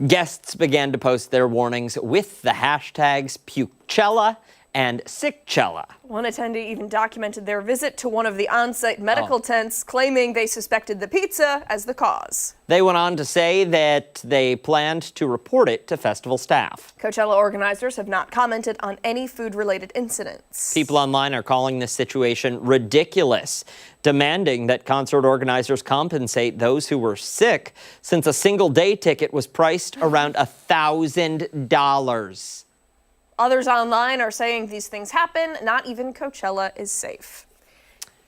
Guests began to post their warnings with the hashtags Pukechella and Sickchella. One attendee even documented their visit to one of the on-site medical tents, claiming they suspected the pizza as the cause. They went on to say that they planned to report it to festival staff. Coachella organizers have not commented on any food-related incidents. People online are calling this situation ridiculous, demanding that concert organizers compensate those who were sick, since a single day ticket was priced around $1,000. Others online are saying these things happen. Not even Coachella is safe.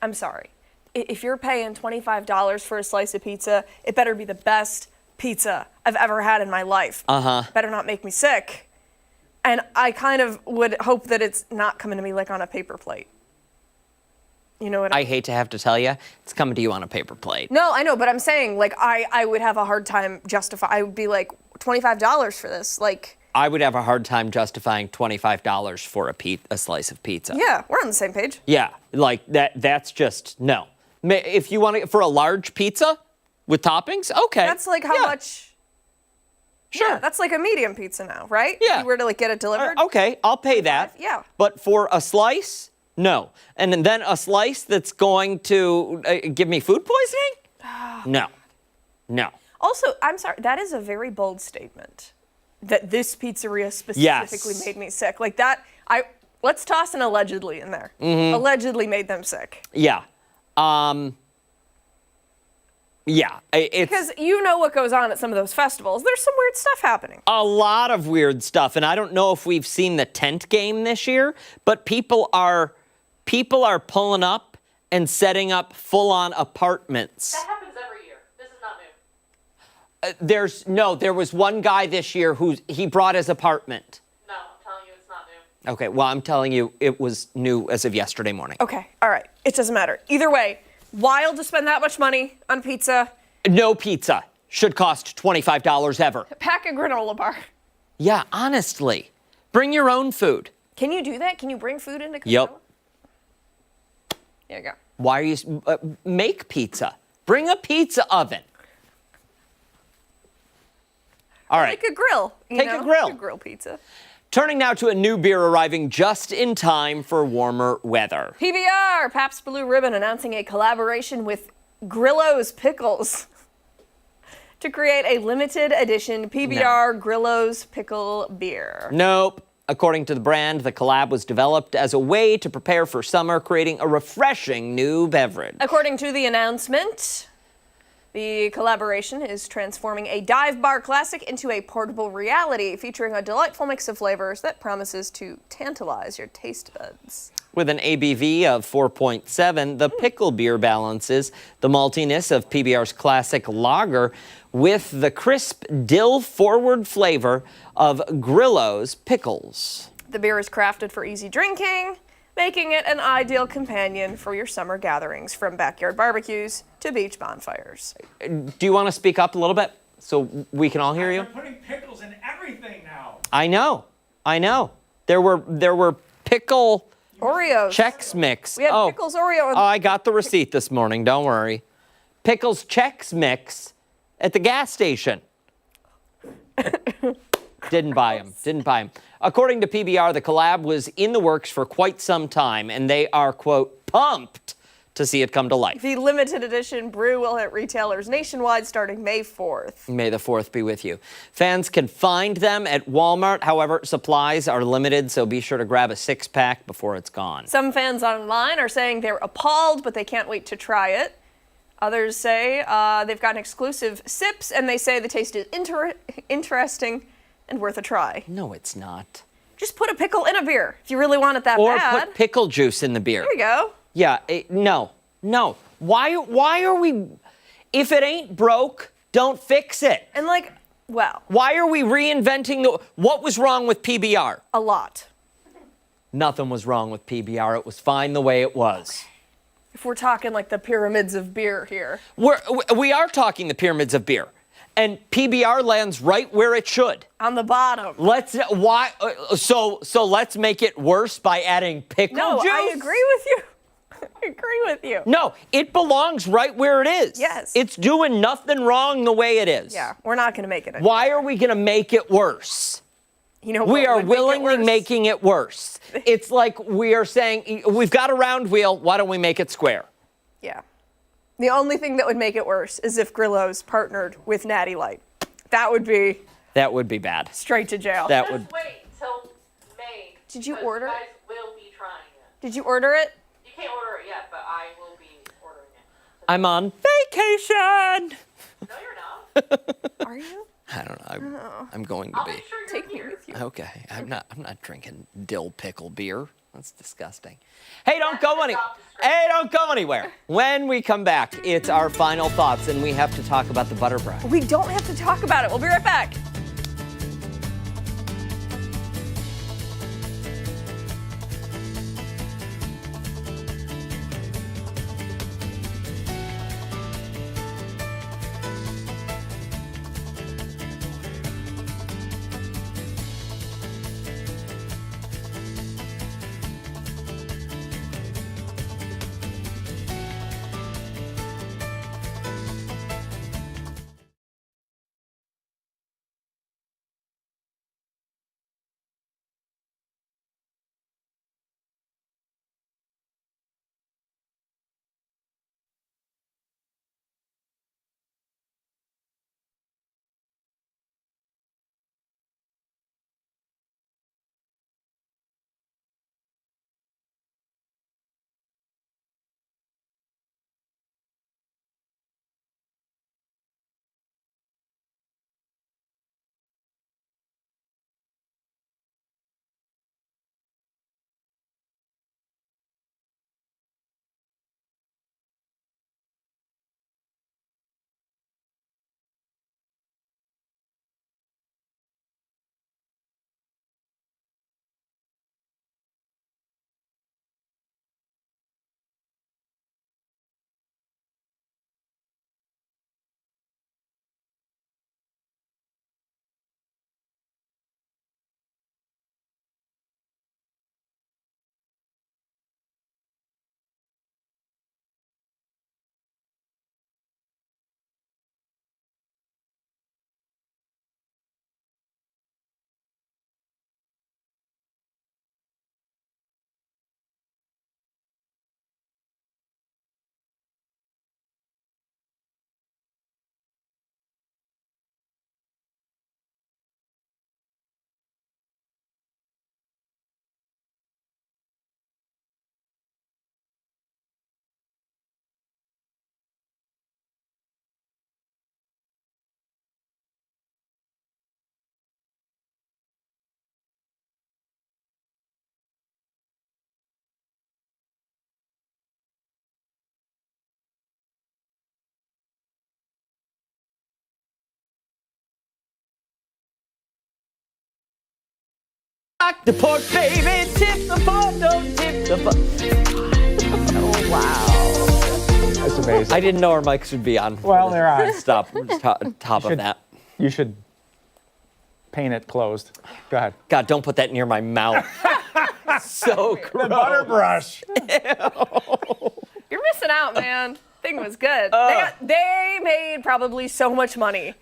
I'm sorry. If you're paying $25 for a slice of pizza, it better be the best pizza I've ever had in my life. Better not make me sick. And I kind of would hope that it's not coming to me like on a paper plate. You know what I hate to have to tell you, it's coming to you on a paper plate. No, I know, but I'm saying, like, I would have a hard time I would be like, $25 for this, like. I would have a hard time justifying $25 for a slice of pizza. Yeah, we're on the same page. Yeah, like that's just, no. If you want to, for a large pizza with toppings, okay. That's like how much. Sure. Yeah, that's like a medium pizza now, right? Yeah. If you were to like get it delivered. Okay, I'll pay that. Yeah. But for a slice, no. And then a slice that's going to give me food poisoning? No. No. Also, I'm sorry, that is a very bold statement. That this pizzeria specifically made me sick. Like that, let's toss an allegedly in there. Allegedly made them sick. Yeah. Yeah. Because you know what goes on at some of those festivals. There's some weird stuff happening. A lot of weird stuff. And I don't know if we've seen the tent game this year, but people are pulling up and setting up full-on apartments. That happens every year. This is not new. There was one guy this year he brought his apartment. No, I'm telling you it's not new. Okay, well, I'm telling you it was new as of yesterday morning. Okay, all right. It doesn't matter. Either way, wild to spend that much money on pizza. No pizza should cost $25 ever. Pack a granola bar. Yeah, honestly. Bring your own food. Can you do that? Can you bring food into granola? Yep. There you go. Why are you... make pizza. Bring a pizza oven. All right. Take a grill. Take a grill. A grill pizza. Turning now to a new beer arriving just in time for warmer weather. PBR, Pabst Blue Ribbon, announcing a collaboration with Grillo's Pickles to create a limited edition PBR Grillo's Pickle beer. Nope. According to the brand, the collab was developed as a way to prepare for summer, creating a refreshing new beverage. According to the announcement, the collaboration is transforming a dive bar classic into a portable reality, featuring a delightful mix of flavors that promises to tantalize your taste buds. With an ABV of 4.7, the pickle beer balances the maltiness of PBR's classic lager with the crisp dill-forward flavor of Grillo's Pickles. The beer is crafted for easy drinking, making it an ideal companion for your summer gatherings, from backyard barbecues to beach bonfires. Do you want to speak up a little bit so we can all hear you? They're putting pickles in everything now. I know. There were pickle Oreos. Chex Mix. We had Pickles Oreo. Oh, I got the receipt this morning. Don't worry. Pickles Chex Mix at the gas station. Didn't buy them. According to PBR, the collab was in the works for quite some time, and they are, quote, pumped to see it come to life. The limited edition brew will hit retailers nationwide starting May 4th. May the 4th be with you. Fans can find them at Walmart. However, supplies are limited, so be sure to grab a 6-pack before it's gone. Some fans online are saying they're appalled, but they can't wait to try it. Others say they've gotten exclusive sips, and they say the taste is interesting and worth a try. No, it's not. Just put a pickle in a beer if you really want it that bad. Or put pickle juice in the beer. There you go. Yeah, no. Why are we, if it ain't broke, don't fix it. And why are we reinventing what was wrong with PBR? A lot. Nothing was wrong with PBR. It was fine the way it was. Okay. If we're talking like the pyramids of beer here. We are talking the pyramids of beer. And PBR lands right where it should. On the bottom. So let's make it worse by adding pickle juice? No, I agree with you. I agree with you. No, it belongs right where it is. Yes. It's doing nothing wrong the way it is. Yeah, we're not going to make it anymore. Why are we going to make it worse? You know, we are willingly making it worse. It's like we are saying, we've got a round wheel, why don't we make it square? Yeah. The only thing that would make it worse is if Grillo's partnered with Natty Light. That would be bad. Straight to jail. Just wait till May. Did you order it? You guys will be trying it. Did you order it? You can't order it yet, but I will be ordering it. I'm on vacation. No, you're not. Are you? I don't know. I'm going to I'll be. make sure you're Take me with you. Okay. I'm not drinking dill pickle beer. That's disgusting. Hey, don't go anywhere. When we come back, it's our final thoughts, and we have to talk about the butter brush. We don't have to talk about it. We'll be right back. The pork, baby, tip the fork, don't tip the fork. Oh, wow. That's amazing. I didn't know our mics would be on. Well, they're on. Stop. Top of that. You should paint it closed. Go ahead. God, don't put that near my mouth. So gross. The butter brush. You're missing out, man. Thing was good. They made probably so much money.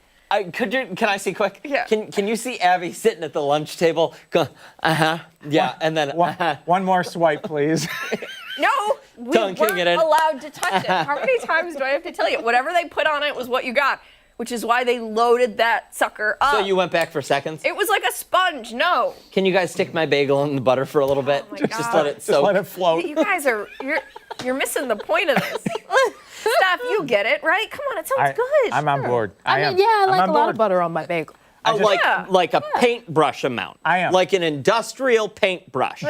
Can I see quick? Yeah. Can you see Abby sitting at the lunch table going, yeah, and then, One more swipe, please. No, we Tongue weren't it in. allowed to touch it. How many times do I have to tell you? Whatever they put on it was what you got, which is why they loaded that sucker up. So you went back for seconds? It was like a sponge. No. Can you guys stick my bagel in the butter for a little bit? Oh my Just God. let it soak. Just let it float. You guys you're missing the point of this. Steph, you get it, right? Come on, it sounds good. I'm on board. I like a lot of butter on my bagel. Like a paintbrush amount. I am. Like an industrial paintbrush.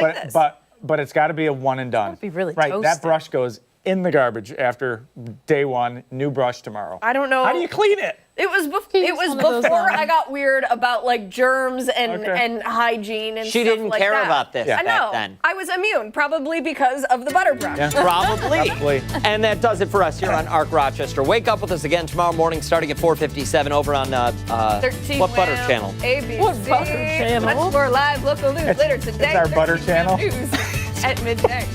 But it's got to be a one and done. Be really right. toasty. That brush goes in the garbage after day one. New brush tomorrow. I don't know. How do you clean it? It was one of those before lines. I got weird about like germs and hygiene and She stuff didn't like care that. about this I back know. then. I was immune, probably because of the butter brush. Yeah. Probably. And that does it for us here on Arc Rochester. Wake up with us again tomorrow morning starting at 4:57 over on 13 what butter Wham, channel? ABC. What butter channel? Much more live local news later today. It's our butter 13 Wham channel. News at midday.